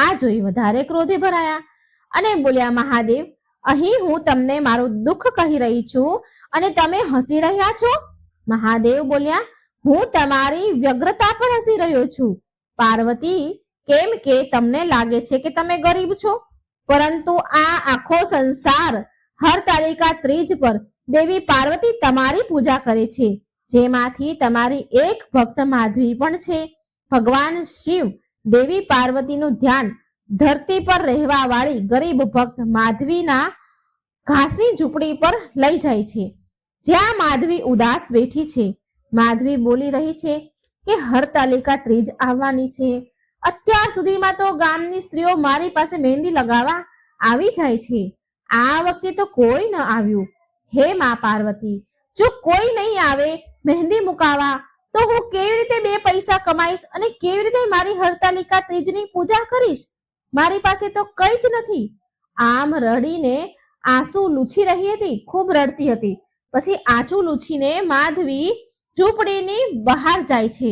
આ જોઈ વધારે ક્રોધે ભરાયા અને બોલ્યા, મહાદેવ, અહીં હું તમને મારું દુઃખ કહી રહી છું અને તમે હસી રહ્યા છો. મહાદેવ બોલ્યા, હું તમારી વ્યગ્રતા પર હસી રહ્યો છું પાર્વતી, કેમ કે તમને લાગે છે કે તમે ગરીબ છો, પરંતુ આ આખો સંસાર હરતાલિકા ત્રીજ પર દેવી પાર્વતી તમારી પૂજા કરે છે, જેમાંથી તમારી એક ભક્ત માધવી પણ છે. ભગવાન શિવ દેવી પાર્વતીનું ધ્યાન ધરતી પર રહેવા વાળી ગરીબ ભક્ત માધવીના ઘાસની ઝૂંપડી પર લઈ જાય છે, જ્યાં માધવી ઉદાસ બેઠી છે. માધવી બોલી રહી છે કે હરતાલિકા ત્રીજ આવવાની છે, અત્યાર સુધીમાં તો ગામની સ્ત્રીઓ મારી પાસે મહેંદી લગાવવા આવી જાય છે, આ વખતે તો કોઈ ન આવ્યું. હે મા પાર્વતી, જો કોઈ નહીં આવે મહેંદી મુકાવા, તો હું કેવી રીતે બે પૈસા કમાઈશ અને કેવી રીતે મારી હરતાલિકા ત્રીજની પૂજા કરીશ? મારી પાસે તો કંઈ જ નથી. આમ રડીને આંસુ લૂછી રહી હતી, ખૂબ રડતી હતી. પછી આંસુ લૂછીને માધવી ઝૂંપડીની બહાર જાય છે,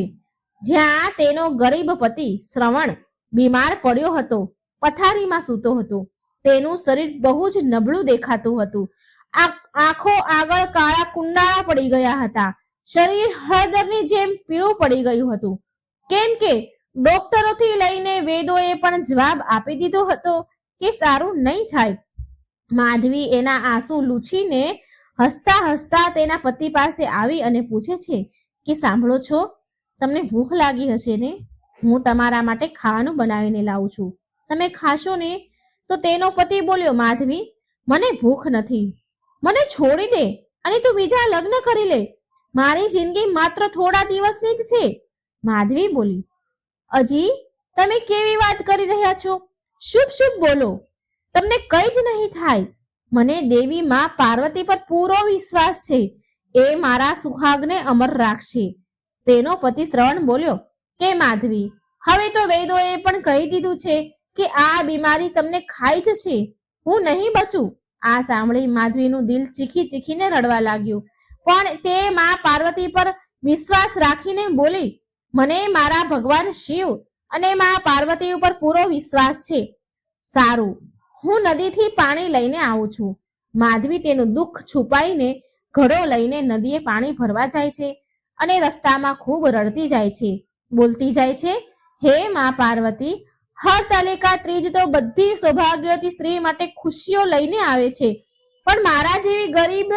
જ્યાં તેનો ગરીબ પતિ શ્રવણ બીમાર પડ્યો હતો, પથારીમાં સૂતો હતો. તેનું શરીર બહુ જ નબળું દેખાતું હતું, આંખો આગળ કાળા કુંડાળા પડી ગયા હતા, શરીર હળદરની જેમ પીળું પડી ગયું હતું, કેમ કે ડોક્ટરોથી લઈને વેદોએ પણ જવાબ આપી દીધો હતો કે સારું નહીં થાય. માધવી એના આંસુ લૂછીને હસતા હસતા તેના પતિ પાસે આવી અને પૂછે છે કે સાંભળો છો, તમને ભૂખ લાગી હશે ને? હું તમારા માટે ખાવાનું બનાવીને લાવું છું, તમે ખાશો ને? તો તેનો પતિ બોલ્યો, માધવી, મને ભૂખ નથી, મને છોડી દે અને તું બીજા લગ્ન કરી લે. મારી જિંદગી માત્ર થોડા દિવસની જ છે. માધવી બોલી, અજી તમે કેવી વાત કરી રહ્યા છો? શુભ શુભ બોલો, તમને કઈ જ નહીં થાય. મને દેવી માં પાર્વતી પર પૂરો વિશ્વાસ છે, એ મારા સુહાગને અમર રાખશે. તેનો પતિ શ્રવણ બોલ્યો કે માધવી, હવે તો વેદોએ પણ કહી દીધું છે કે આ બીમારી તમને ખાઈ જશે, હું નહીં બચું. આ સાંભળી માધવીનું દિલ ચીખી ચીખીને રડવા લાગ્યું, પણ તે માં પાર્વતી પર વિશ્વાસ રાખીને બોલી, મને મારા ભગવાન શિવ અને માં પાર્વતી ઉપર પૂરો વિશ્વાસ છે. સારું, હું નદીથી પાણી લઈને આવું છું. માધવી તેનું દુઃખ છુપાઈને ઘડો લઈને નદીએ પાણી ભરવા જાય છે અને રસ્તામાં ખૂબ રડતી જાય છે, બોલતી જાય છે, હે માં પાર્વતી, હરતાલિકા ત્રીજ તો બધી સૌભાગ્યવતી સ્ત્રી માટે ખુશીઓ લઈને આવે છે, પણ મારા જેવી ગરીબ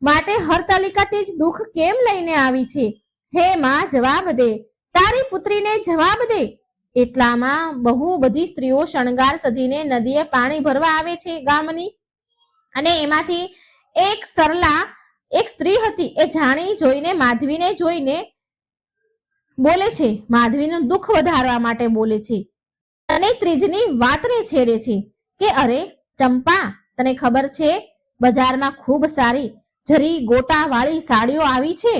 માટે હરતાલિકા ત્રીજ દુઃખ કેમ લઈને આવી છે? હે માં, જવાબ દે, તારી પુત્રીને જવાબ દે. એટલામાં બહુ બધી સ્ત્રીઓ શણગાર સજીને નદીએ પાણી ભરવા આવે છે ગામની, અને એમાંથી એક સરલા એક સ્ત્રી હતી. એ જાણી જોઈને માધવીને જોઈને બોલે છે, માધવીનું દુઃખ વધારવા માટે બોલે છે અને ત્રીજની વાતને છેડે છે કે અરે ચંપા, તને ખબર છે બજારમાં ખૂબ સારી જરી ગોટા વાળી સાડીઓ આવી છે,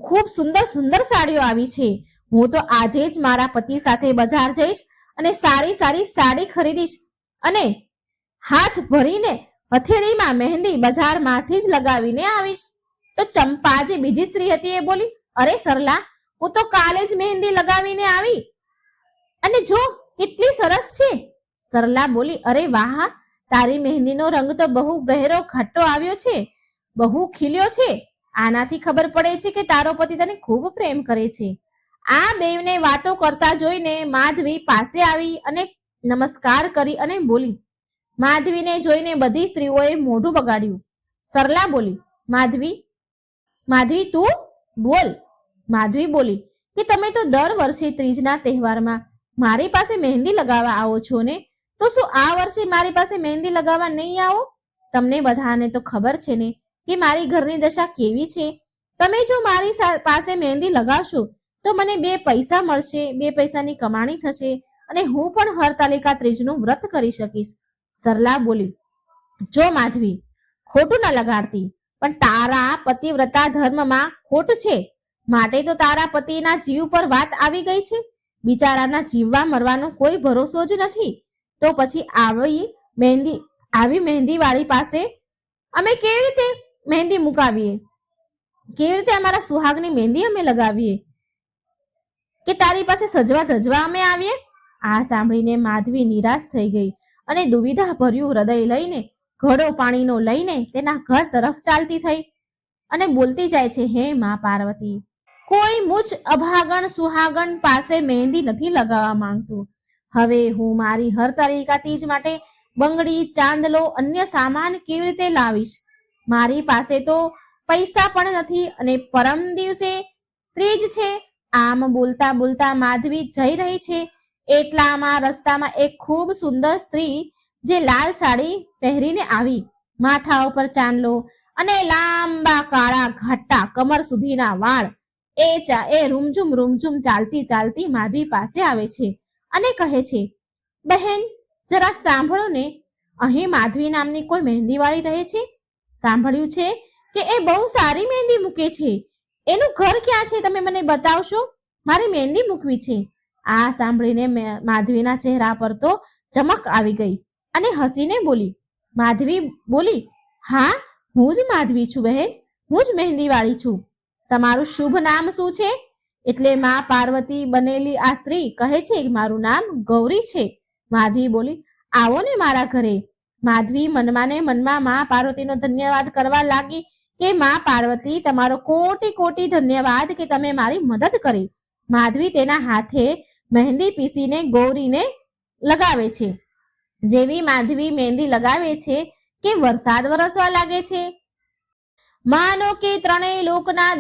ખૂબ સુંદર સુંદર સાડીઓ આવી છે. હું તો આજે જ મારા પતિ સાથે બજાર જઈશ અને સારી સારી સાડી ખરીદીશ અને હાથ ભરીને હથેળીમાં મહેંદી બજારમાંથી જ લગાવીને આવીશ. તો ચંપા જે બીજી સ્ત્રી હતી એ બોલી, અરે સરલા, હું તો કાલે જ મહેંદી લગાવીને આવી અને જો કેટલી સરસ છે. સરલા બોલી, અરે વાહ, તારી મહેંદીનો રંગ તો બહુ ગહેરો ઘાટો આવ્યો છે, બહુ ખીલ્યો છે. આનાથી ખબર પડે છે કે તારો પતિ તને ખૂબ પ્રેમ કરે છે. આ બેવને વાતો કરતા જોઈને માધવી પાસે આવી અને નમસ્કાર કરી અને બોલી. માધવીને જોઈને બધી સ્ત્રીઓએ મોઢું બગાડ્યું. સરલા બોલી, માધવી તું બોલ. માધવી બોલી કે તમે તો દર વર્ષે ત્રીજના તહેવારમાં મારી પાસે મહેંદી લગાવવા આવો છો ને, તો શું આ વર્ષે મારી પાસે મહેંદી લગાવવા નહીં આવો? તમને બધાને તો ખબર છે ને કે મારી ઘરની દશા કેવી છે. તમે જો મારી પાસે મહેંદી લગાવશો તો મને 2 પૈસા મળશે, 2 પૈસાની કમાણી થશે અને હું પણ હરતાલિકા ત્રીજનું વ્રત કરી શકીશ. સરલા બોલી, જો માધવી, ખોટું ન લગાડતી, પણ તારા પતિવ્રતા ધર્મમાં ખોટ છે, માટે તો તારા પતિના જીવ પર વાત આવી ગઈ છે. બિચારાના જીવવા મરવાનો કોઈ ભરોસો જ નથી. તો પછી આવી મહેંદી વાળી પાસે અમે કેવી રીતે મહેંદી મુકાવીએ? કેવી રીતે અમારા સુહાગની મહેંદી અમે લગાવીએ કે તારી પાસે સજવા ધજવા અમે આવીએ? આ સાંભળીને માધવી નિરાશ થઈ ગઈ અને દુવિધા ભર્યું હૃદય લઈને ઘડો પાણીનો લઈને તેના ઘર તરફ ચાલતી થઈ અને બોલતી જાય છે, હે માં પાર્વતી, કોઈ મુજ અભાગણ સુહાગણ પાસે મહેંદી નથી લગાવવા માંગતું. હવે હું મારી હરતાલિકા તીજ માટે બંગડી, ચાંદલો, અન્ય સામાન કેવી રીતે લાવીશ? મારી પાસે તો પૈસા પણ નથી અને પરમ દિવસે ત્રીજ છે. આમ બોલતા બોલતા માધવી જઈ રહી છે. એટલામાં રસ્તામાં એક ખૂબ સુંદર સ્ત્રી જે લાલ સાડી પહેરીને આવી, માથા ઉપર ચાંદલો અને લાંબા કાળા ઘાટા કમર સુધીના વાળ, એ રૂમઝુમ ચાલતી ચાલતી માધવી પાસે આવે છે અને કહે છે, બહેન, જરા સાંભળો ને, અહીં માધવી નામની કોઈ મહેંદી વાળી રહે છે. સાંભળ્યું છે કે એ બહુ સારી મહેંદી મૂકે છે. એનું ઘર ક્યાં છે, તમે મને બતાવશો? મારી મહેંદી મૂકવી છે. આ સાંભળીને માધવીના ચહેરા પર તો ચમક આવી ગઈ અને હસીને બોલી. માધવી બોલી, હા, હું જ માધવી છું બહેન, હું જ મહેંદી વાળી છું. તમારું શુભ નામ શું છે? એટલે માં પાર્વતી બનેલી આ સ્ત્રી કહે છે, મારું નામ ગૌરી છે. માધવી બોલી, આવો ને મારા ઘરે. માધવી મનમાં ને મનમાં માં પાર્વતીનો ધન્યવાદ કરવા લાગી કે માં પાર્વતી, તમારો કોટી કોટી ધન્યવાદ કે તમે મારી મદદ કરી. માધવી તેના હાથે મહેંદી પીસીને ગૌરીને લગાવે છે. જેવી માધવી મહેંદી લગાવે છે કે વરસાદ વરસવા લાગે છે. માનો કે ત્રણેય લોકના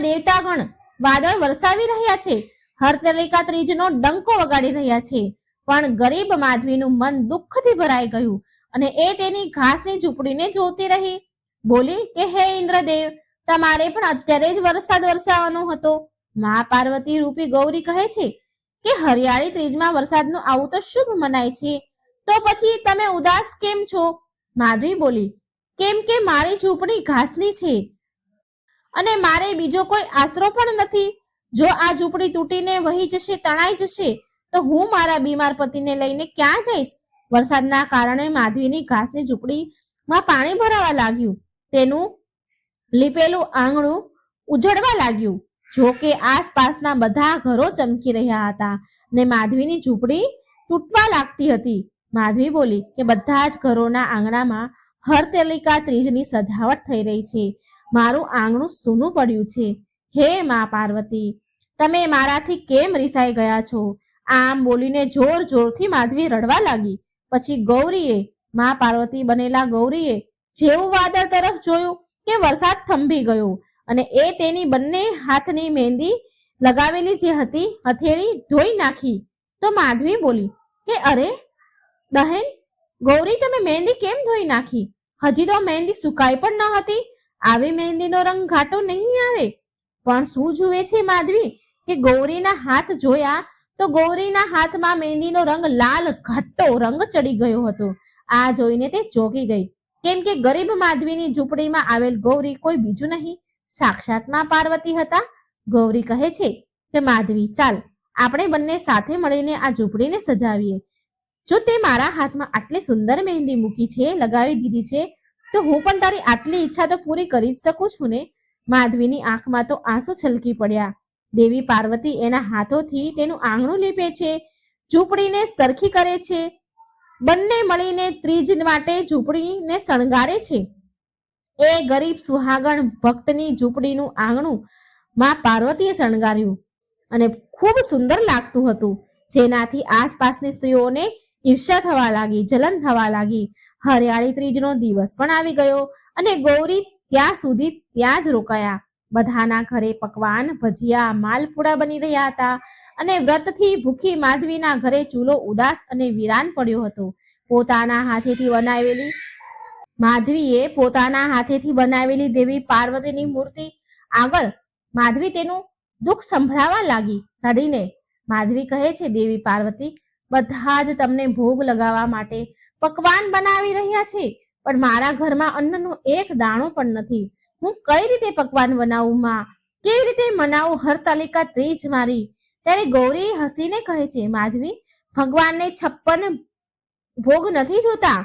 દેવતાગણ વાદળ વરસાવી રહ્યા છે, હરતાલિકા ત્રીજનો ડંકો વગાડી રહ્યા છે. પણ ગરીબ માધવીનું મન દુઃખથી ભરાઈ ગયું અને એ તેની ઘાસની ઝૂંપડીને જોતી રહી. બોલી કે હે ઇન્દ્રદેવ, તમારે પણ અત્યારે જ વરસાદ વરસાવવાનો હતો. મા પાર્વતી રૂપી ગૌરી કહે છે કે હરિયાળી ત્રીજમાં વરસાદનું આવું તો શુભ મનાય છે, તો પછી તમે ઉદાસ કેમ છો? માધવી બોલી, કેમ કે મારી ઝૂંપડી ઘાસની છે અને મારે બીજો કોઈ આશરો પણ નથી. જો આ ઝૂંપડી તૂટીને વહી જશે, તણાઈ જશે, તો હું મારા બીમાર પતિને લઈને ક્યાં જઈશ? વરસાદના કારણે માધવીની ઘાસની ઝૂંપડીમાં પાણી ભરાવા લાગ્યું. તેનું લીપેલું આંગણું ઉજળવા લાગ્યું. જો કે આસપાસના બધા ઘરો ચમકી રહ્યા હતા ને માધવીની ઝૂંપડી તૂટવા લાગતી હતી. માધવી બોલી કે બધા જ ઘરોના આંગણામાં હરતાલિકા ત્રીજની સજાવટ થઈ રહી છે. મારું આંગણું સૂનું પડ્યું છે. હે મા પાર્વતી, તમે મારાથી કેમ રિસાઈ ગયા છો? આમ બોલીને જોર જોરથી માધવી રડવા લાગી. પછી મા પાર્વતી બનેલા ગૌરીએ જેવું વાદળ તરફ જોયું કે વરસાદ થંભી ગયો અને એ તેની બંને હાથની મહેંદી લગાવેલી જે હતી હથેળી ધોઈ નાખી. તો માધવી બોલી કે અરે બહેન ગૌરી, તમે મહેંદી કેમ ધોઈ નાખી? હજી તો મહેંદી સુકાઈ પણ ન હતી. આવી મહેંદીનો રંગ ઘાટો નહીં આવે. પણ શું જુએ છે માધવી કે ગૌરીના હાથ જોયા તો ગૌરીના હાથમાં મહેંદીનો રંગ લાલ ઘાટો રંગ ચડી ગયો હતો. આ જોઈને તે ચોંકી ગઈ, કેમ કે ગરીબ માધવીની ઝૂંપડીમાં આવેલ ગૌરી કોઈ બીજું નહીં, સાક્ષાત મા પાર્વતી હતા. ગૌરી કહે છે કે માધવી, ચાલ આપણે બંને સાથે મળીને આ ઝૂંપડીને સજાવીએ. જો તે મારા હાથમાં આટલી સુંદર મહેંદી મૂકી છે, લગાવી દીધી છે, તો હું પણ તારી આટલી ઈચ્છા તો પૂરી કરી જ શકું છું ને? માધવીની આંખમાં તો આંસુ છલકી પડ્યા. દેવી પાર્વતી એના હાથોથી તેનું આંગણું લીપે છે, ઝૂંપડીને સરખી કરે છે. બંને મળીને ત્રીજ માટે ઝૂંપડીને શણગારે છે. એ ગરીબ સુહાગણ ભક્તની ઝૂંપડીનું આંગણું મા પાર્વતીએ શણગાર્યું અને ખૂબ સુંદર લાગતું હતું, જેનાથી આસપાસની સ્ત્રીઓને ઈર્ષ્યા થવા લાગી, જલન થવા લાગી. હરિયાળી ત્રીજનો દિવસ પણ આવી ગયો અને ગૌરી ત્યાં સુધી ત્યાં જ રોકાયા. બધાના ઘરે પકવાન, ભજીયા, માલપુડા બની રહ્યા હતા અને વ્રતથી ભૂખી માધવીના ઘરે ચૂલો ઉદાસ અને વિરાન પડ્યો હતો. માધવીએ પોતાના હાથેથી બનાવેલી દેવી પાર્વતીની મૂર્તિ આગળ માધવી તેનું દુઃખ સંભળાવા લાગી. રડીને માધવી કહે છે, દેવી પાર્વતી, બધા જ તમને ભોગ લગાવવા માટે પકવાન બનાવી રહ્યા છે, પણ મારા ઘરમાં અન્નનો એક દાણો પણ નથી. હું કઈ રીતે પકવાન બનાવું માં? કેવી રીતે મનાવું હરતાલિકા ત્રીજ મારી? ત્યારે ગૌરી હસીને કહે છે, માધવી, ભગવાનને 56 ભોગ નથી જોતા.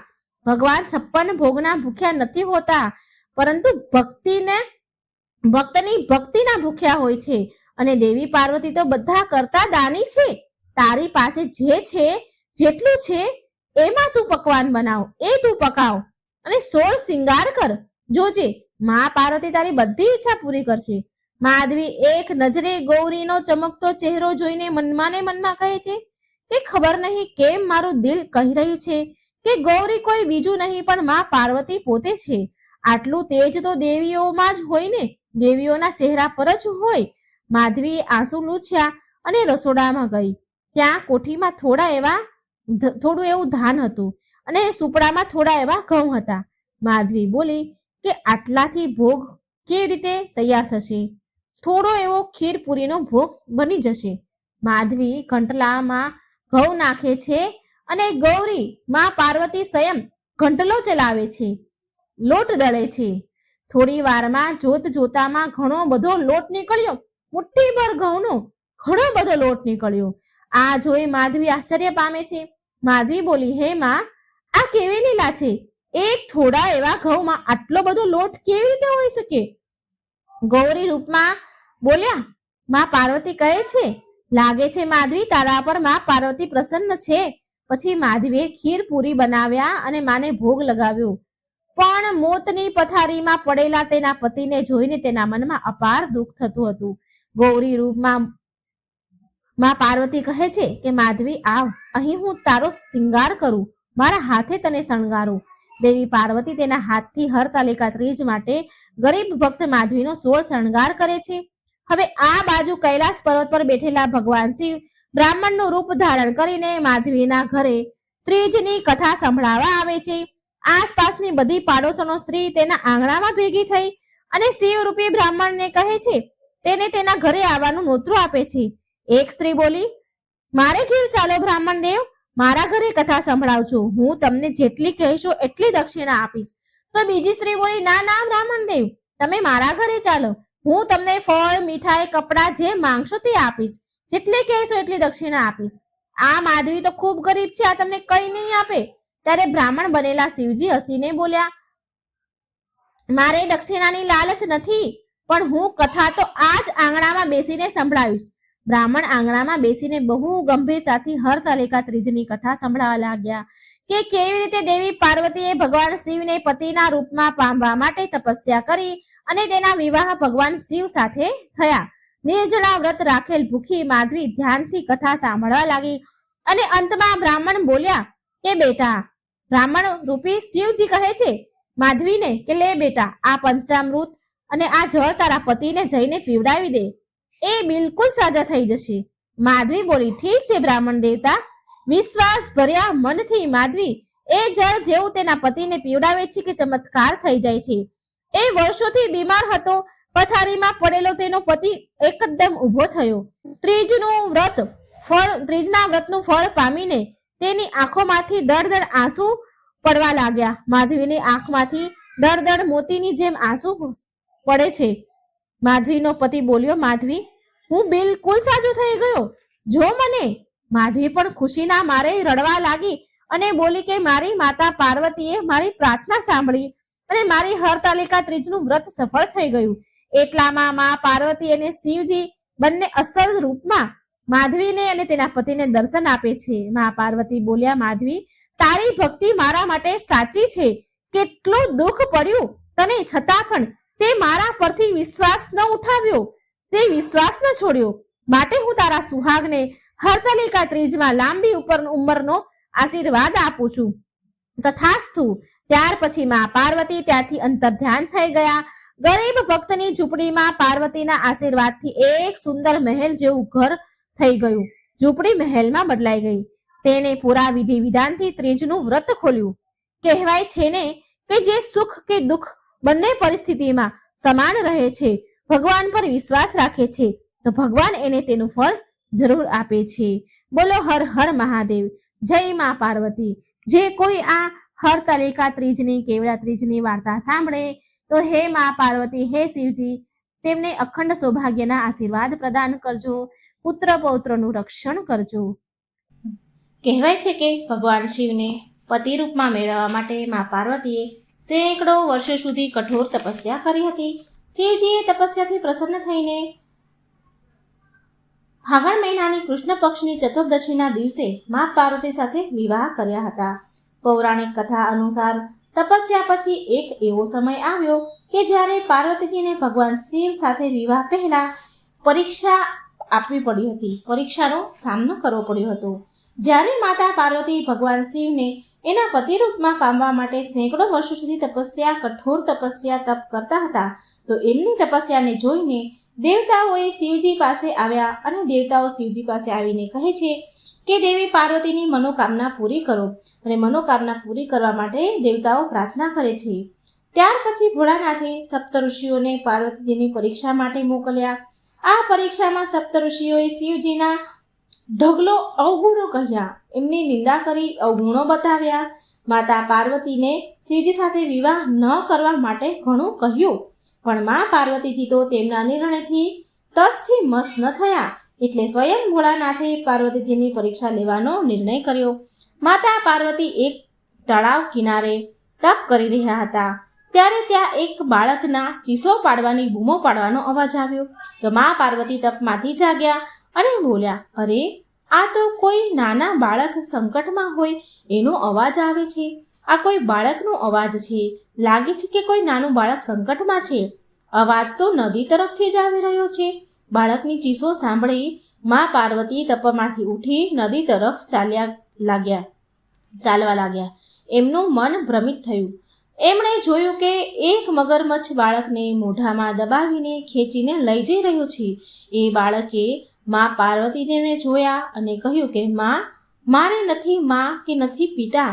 ભગવાન 56 ભોગના ભૂખ્યા નથી હોતા, પરંતુ ભક્તની ભક્તિના ભૂખ્યા હોય છે. અને દેવી પાર્વતી તો બધા કરતા દાની છે. તારી પાસે જે છે, જેટલું છે એમાં તું પકવાન બનાવ, એ તું પકાવ અને 16 શિંગાર કર. જોજે મા પાર્વતી તારી બધી ઈચ્છા પૂરી કરશે. માધવી એક નજરે ગૌરીનો ચમકતો ચહેરો જોઈને મનમાં ને મનમાં કહે છે કે ખબર નહીં કેમ મારું દિલ કહી રહ્યું છે કે ગૌરી કોઈ બીજું નહીં પણ મા પાર્વતી પોતે છે. આટલું તેજ તો દેવીઓમાં જ હોય ને, દેવીઓના ચહેરા પર જ હોય. માધવીએ આંસુ લૂછ્યા અને રસોડામાં ગઈ. ત્યાં કોઠીમાં થોડું એવું ધાન હતું અને સુપડામાં થોડા એવા ઘઉં હતા. માધવી બોલી કે આટલાથી ભોગ કેવી રીતે તૈયાર થશે? થોડો એવો ખીરપુરીનો ભોગ બની જશે. માધવી ઘંટલામાં ઘઉં નાખે છે અને ગૌરી મા પાર્વતી સ્વયં ઘંટલો ચલાવે છે, લોટ દળે છે. થોડી વારમાં જોતામાં ઘણો બધો લોટ નીકળ્યો. મુઠ્ઠીભર ઘઉંનો ઘણો બધો લોટ નીકળ્યો. આ જોઈ માધવી આશ્ચર્ય પામે છે. માધવી બોલી, હે માં, આ કેવી લીલા છે? એક થોડા એવા ઘઉંમાં આટલો બધો લોટ કેવી રીતે હોઈ શકે? ગૌરી રૂપમાં બોલ્યા. માં પાર્વતી કહે છે, લાગે છે માધવી તારા પર માં પાર્વતી પ્રસન્ન છે. પછી માધવીએ ખીર પૂરી બનાવ્યા અને માને ભોગ લગાવ્યો. પણ મોતની પથારીમાં પડેલા તેના પતિને જોઈને તેના મનમાં અપાર દુઃખ થતું હતું. ગૌરી રૂપમાં માં પાર્વતી કહે છે કે માધવી આવ, અહીં હું તારો શિંગાર કરું, મારા હાથે તને શણગારું. દેવી પાર્વતી તેના હાથથી હરતાલિકા ત્રીજ માટે ગરીબ ભક્ત માધવીનો 16 શણગાર કરે છે. હવે આ બાજુ કૈલાસ પર્વત પર બેઠેલા ભગવાન શિવ બ્રાહ્મણનું રૂપ ધારણ કરીને માધવીના ઘરે ત્રીજની કથા સંભળાવવા આવે છે. આસપાસની બધી પાડોશનો સ્ત્રી તેના આંગણામાં ભેગી થઈ અને શિવ રૂપી બ્રાહ્મણને કહે છે, તેને તેના ઘરે આવવાનું નોતરું આપે છે. એક સ્ત્રી બોલી, મારે ઘેર ચાલો બ્રાહ્મણ દેવ, મારા ઘરે કથા સંભળાવજો, હું તમને જેટલી કહેશો એટલી દક્ષિણા આપીશ. તો બીજી સ્ત્રી બોલી, ના ના બ્રાહ્મણ દેવ, તમે મારા ઘરે ચાલો, હું તમને ફળ, મીઠાઈ, કપડાં જે માંગશો તે આપીશ, જેટલી કહેશો એટલી દક્ષિણા આપીશ. આ માધવી તો ખૂબ ગરીબ છે, આ તમને કઈ નહીં આપે. ત્યારે બ્રાહ્મણ બનેલા શિવજી હસીને બોલ્યા, મારે દક્ષિણાની લાલચ નથી, પણ હું કથા તો આ જ આંગણામાં બેસીને સંભળાવીશ. બ્રાહ્મણ આંગણામાં બેસીને બહુ ગંભીરતાથી હરતાલિકા ત્રીજની કથા સંભળાવવા લાગ્યા કે કેવી રીતે દેવી પાર્વતીએ ભગવાન શિવને પતિના રૂપમાં પામવા માટે તપસ્યા કરી અને તેના વિવાહ ભગવાન શિવ સાથે થયા. નિર્જળા વ્રત રાખેલ ભૂખી માધવી ધ્યાનથી કથા સાંભળવા લાગી અને અંતમાં બ્રાહ્મણ બોલ્યા કે બેટા, બ્રાહ્મણ રૂપી શિવજી કહે છે માધવીને કે લે બેટા, આ પંચામૃત અને આ જળ તારા પતિને જઈને પીવડાવી દે, એ બિલકુલ સાજા થઈ જશે. માધવી બોલી, ઠીક છે બ્રાહ્મણ દેવતા. વિશ્વાસ ભર્યા મનથી માધવી એ જળ જેવું તેના પતિને પીવડાવે છે કે ચમત્કાર થઈ જાય છે. એ વર્ષોથી બીમાર હતો, પથારીમાં પડેલો તેનો પતિ એકદમ ઊભો થયો. ત્રીજના વ્રતનું ફળ પામીને તેની આંખોમાંથી દળદળ આંસુ પડવા લાગ્યા. માધવીની આંખમાંથી દળદળ મોતીની જેમ આંસુ પડે છે. માધવીનો પતિ બોલ્યો, માધવી, હું બિલકુલ સાજો થઈ ગયો, જો મને. માધવી પણ ખુશીના મારે રડવા લાગી અને બોલી કે મારી માતા પાર્વતીએ મારી પ્રાર્થના સાંભળી અને મારી હરતાલિકા ત્રીજનું વ્રત સફળ થઈ ગયું. એટલામાં માં પાર્વતી અને શિવજી બંને અસલ રૂપમાં માધવીને અને તેના પતિને દર્શન આપે છે. માં પાર્વતી બોલ્યા, માધવી, તારી ભક્તિ મારા માટે સાચી છે. કેટલું દુઃખ પડ્યું તને, છતાં પણ તે મારા પરથી વિશ્વાસ ન ઉઠાવ્યો, તે વિશ્વાસ ન છોડ્યો. માટે હું તારા સુહાગને હરતાલિકા ત્રીજમાં લાંબી ઉંમરનો આશીર્વાદ આપું છું. તથાસ્તુ. ત્યાર પછી માં પાર્વતી ત્યાંથી અંતર્ધ્યાન થઈ ગયા. ગરીબ ભક્તની ઝૂંપડીમાં પાર્વતીના આશીર્વાદથી એક સુંદર મહેલ જેવું ઘર થઈ ગયું. ઝૂંપડી મહેલમાં બદલાઈ ગઈ. તેને પૂરા વિધિ વિધાનથી ત્રીજનું વ્રત ખોલ્યું. કહેવાય છે ને કે જે સુખ કે દુઃખ બંને પરિસ્થિતિમાં સમાન રહે છે, ભગવાન પર વિશ્વાસ રાખે છે તો ભગવાન એને તેનું ફળ જરૂર આપે છે. બોલો હર હર મહાદેવ. જય માં પાર્વતી. જે કોઈ આ હરતાલિકા ત્રીજની, કેવડા ત્રીજની વાર્તા સાંભળે તો હે માં પાર્વતી, હે શિવજી, તેમને અખંડ સૌભાગ્યના આશીર્વાદ પ્રદાન કરજો, પુત્ર પૌત્રનું રક્ષણ કરજો. કહેવાય છે કે ભગવાન શિવને પતિ રૂપમાં મેળવવા માટે માં પાર્વતીએ સેંકડો વર્ષો સુધી કઠોર તપસ્યા કરી હતી. શિવજીએ તપસ્યાથી પ્રસન્ન થઈને ફાગણ મહિનાની કૃષ્ણ પક્ષની ચતુર્દશીના દિવસે માં પાર્વતી સાથે વિવાહ કર્યા હતા. પૌરાણિક કથા અનુસાર તપસ્યા પછી એક એવો સમય આવ્યો કે જ્યારે પાર્વતીજીને ભગવાન શિવ સાથે વિવાહ પહેલા પરીક્ષા આપવી પડી હતી, પરીક્ષાનો સામનો કરવો પડ્યો હતો. જ્યારે માતા પાર્વતી ભગવાન શિવને એના પતિ રૂપમાં પામવા માટે સેંકડો વર્ષો સુધી કઠોર તપસ્યા તપ કરતા હતા, તો એમની તપસ્યાને જોઈને દેવતાઓએ શિવજી પાસે આવ્યા અને દેવતાઓ શિવજી પાસે આવીને કહે છે કે દેવી પાર્વતીની મનોકામના પૂરી કરો. અને મનોકામના પૂરી કરવા માટે દેવતાઓ પ્રાર્થના કરે છે. ત્યાર પછી ભોળાનાથે સપ્તઋષિઓને પાર્વતીજીની પરીક્ષા માટે મોકલ્યા. આ પરીક્ષામાં સપ્તઋષિઓએ શિવજીના ઢગલો અવગુણો કહ્યા, એમની નિંદા કરી, અવગુણો બતાવ્યા. માતા પાર્વતીને શિવજી સાથે વિવાહ ન કરવા માટે ઘણું કહ્યું, પણ માં પાર્વતીજી તો તેમના નિર્ણયથી તસથી મસ ન થયા. એટલે સ્વયં ભોળાનાથે પાર્વતીજીની પરીક્ષા લેવાનો નિર્ણય કર્યો. માતા પાર્વતી એક તળાવ કિનારે તપ કરી રહ્યા હતા. ત્યારે ત્યાં એક બાળકના ચીસો પાડવાની, બૂમો પાડવાનો અવાજ આવ્યો. તો માં પાર્વતી તપમાંથી જાગ્યા અને બોલ્યા, અરે, આ તો કોઈ નાના બાળક સંકટમાં હોય એનો અવાજ આવે છે. આ કોઈ બાળકનો અવાજ છે. લાગે છે કે કોઈ નાનું બાળક સંકટમાં છે. અવાજ તો નદી તરફથી જ આવી રહ્યો છે. બાળકની ચીસો સાંભળી મા પાર્વતી તપમાંથી ઉઠી નદી તરફ ચાલવા લાગ્યા. એમનું મન ભ્રમિત થયું. એમણે જોયું કે એક મગરમચ્છ બાળકને મોઢામાં દબાવીને ખેંચીને લઈ જઈ રહ્યો છે. એ બાળકે મા પાર્વતીને જોયા અને કહ્યું કે માં, મારે નથી મા કે નથી પિતા,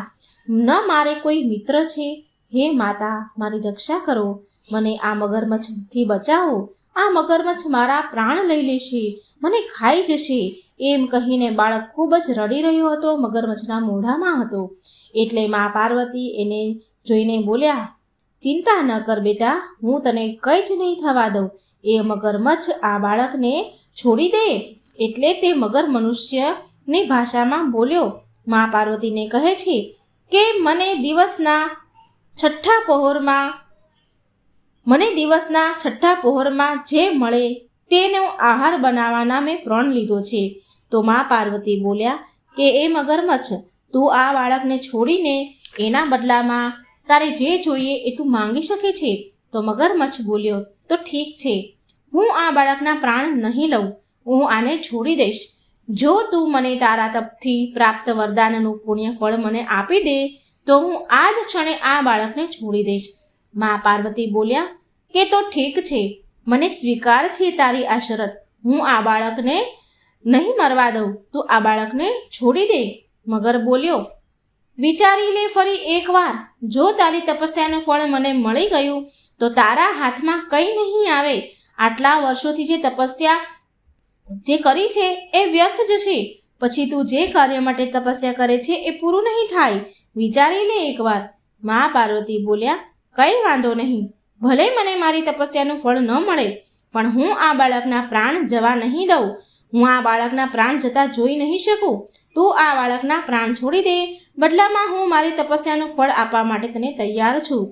ન મારે કોઈ મિત્ર છે. હે માતા, મારી રક્ષા કરો, મને આ મગરમચ્છથી બચાવો. આ મગરમચ્છ મારા પ્રાણ લઈ લેશે, મને ખાઈ જશે. એમ કહીને બાળક ખૂબ જ રડી રહ્યો હતો, મગરમચ્છના મોઢામાં હતો. એટલે મા પાર્વતી એને જોઈને બોલ્યા, ચિંતા ન કર બેટા, હું તને કંઈ જ નહીં થવા દઉં. એ મગરમચ્છ આ બાળકને છોડી દે. એટલે તે મગર મનુષ્યની ભાષામાં બોલ્યો. મા પાર્વતીને કહે છે કે મને દિવસના છઠ્ઠા પહોરમાં જે મળે તેનો આહાર બનાવવાના મેં પ્રણ લીધો છે. તો મા પાર્વતી બોલ્યા કે એ મગરમચ્છ, તું આ બાળકને છોડીને એના બદલામાં તારે જે જોઈએ એ તું માંગી શકે છે. તો મગરમચ્છ બોલ્યો, તો ઠીક છે, હું આ બાળકના પ્રાણ નહીં લઉં, હું આને છોડી દઈશ. જો તું મને તારા તપથી પ્રાપ્ત વરદાનનું પુણ્ય ફળ મને આપી દે તો હું આ જ ક્ષણે આ બાળકને છોડી દઈશ. મા પાર્વતી બોલ્યા કે તો ઠીક છે, મને સ્વીકાર છે તારી આ શરત. હું આ બાળકને નહીં મરવા દઉં, તું આ બાળકને છોડી દે. મગર બોલ્યો, વિચારી લે ફરી એકવાર, જો તારી તપસ્યાનું ફળ મને મળી ગયું તો તારા હાથમાં કંઈ નહીં આવે. આટલા વર્ષોથી જે તપસ્યા જે કરી છે એ વ્યર્થ જશે. પછી તું જે કાર્ય માટે તપસ્યા કરે છે એ પૂરું નહીં થાય. વિચારી લે એકવાર. મા પાર્વતી બોલ્યા, કંઈ વાંધો નહીં, ભલે મને મારી તપસ્યાનું ફળ ન મળે, પણ હું આ બાળકના પ્રાણ જવા નહીં દઉં. હું આ બાળકના પ્રાણ જતા જોઈ નહીં શકું. તું આ બાળકના પ્રાણ છોડી દે, બદલામાં હું મારી તપસ્યાનું ફળ આપવા માટે તને તૈયાર છું.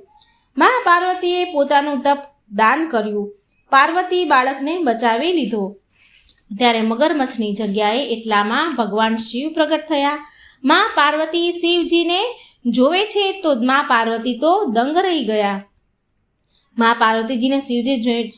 મા પાર્વતીએ પોતાનું તપ દાન કર્યું. પાર્વતી બાળકને બચાવી લીધો. ત્યારે મગરમચ્છની જગ્યાએ એટલામાં ભગવાન શિવ પ્રગટ થયા. મા પાર્વતી શિવજીને જોવે છે તો મા પાર્વતી તો દંગ રહી ગયા. મા પાર્વતીજીને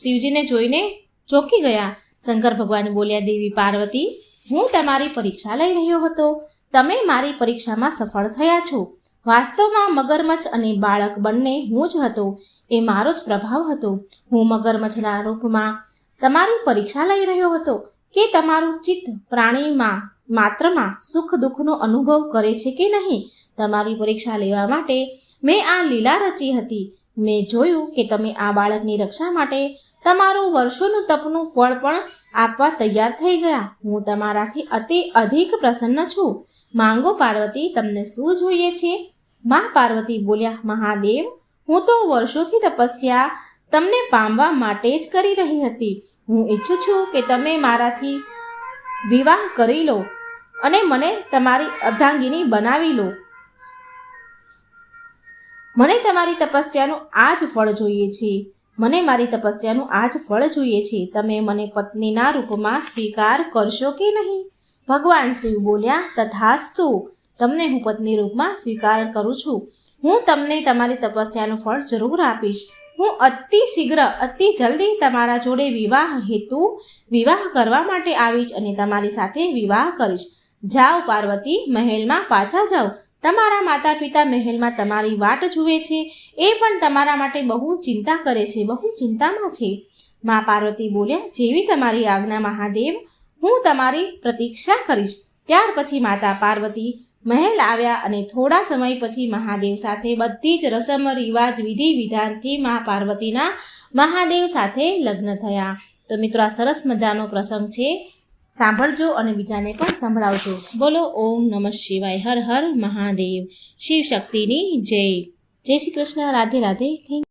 શિવજીને જોઈને ચોંકી ગયા. શંકર ભગવાન બોલ્યા, દેવી પાર્વતી, હું તમારી પરીક્ષા લઈ રહ્યો હતો, તમે મારી પરીક્ષામાં સફળ થયા છો. વાસ્તવમાં મગરમચ્છ અને બાળક બંને હું જ હતો. એ મારો જ પ્રભાવ હતો. હું મગરમચ્છના રૂપમાં તમારી પરીક્ષા લઈ રહ્યો હતો કે તમારું ચિત્ત પ્રાણીમાં માત્રમાં સુખ દુઃખનો અનુભવ કરે છે કે નહીં. તમારી પરીક્ષા લેવા માટે મેં આ લીલા રચી હતી. મેં જોયું કે તમે આ બાળકની રક્ષા માટે તમારું વર્ષોનું તપનું ફળ પણ આપવા તૈયાર થઈ ગયા. હું તમારાથી અધિક પ્રસન્ન છું. માંગો પાર્વતી, તમને શું જોઈએ છે? મા પાર્વતી બોલ્યા, મહાદેવ, હું તો વર્ષોથી તપસ્યા તમને પામવા માટે જ કરી રહી હતી. હું ઈચ્છું છું કે તમે મારાથી વિવાહ કરી લો અને મને તમારી અર્ધાંગિની બનાવી લો. મને તમારી તપસ્યાનું આ જ ફળ જોઈએ છે. તમે મને પત્નીના રૂપમાં સ્વીકાર કરશો કે નહીં? ભગવાન શિવ બોલ્યા, તથાસ્તુ, તમને હું પત્ની રૂપમાં સ્વીકાર કરું છું. હું તમને તમારી તપસ્યાનું ફળ જરૂર આપીશ. હું અતિ શીઘ્ર, અતિ જલ્દી તમારા જોડે વિવાહ કરવા માટે આવીશ અને તમારી સાથે વિવાહ કરીશ. જાઓ પાર્વતી, મહેલમાં પાછા જાઓ. તમારા માતા પિતા મહેલમાં તમારી વાટ જુએ છે. એ પણ તમારા માટે બહુ ચિંતા કરે છે, બહુ ચિંતામાં છે. મા પાર્વતી બોલ્યા, જેવી તમારી આજ્ઞા મહાદેવ, હું તમારી પ્રતીક્ષા કરીશ. ત્યાર પછી માતા પાર્વતી મહેલ આવ્યા અને થોડા સમય પછી મહાદેવ સાથે બધી જ રસમ રિવાજ વિધિ વિધાનથી મા પાર્વતીના મહાદેવ સાથે લગ્ન થયા. તો મિત્રો, આ સરસ મજાનો પ્રસંગ છે, સાંભળજો અને બીજાને પણ સંભળાવજો. બોલો ઓમ નમઃ શિવાય. હર હર મહાદેવ. શિવ શક્તિની જય. જય શ્રી કૃષ્ણ. રાધે રાધે. થેન્ક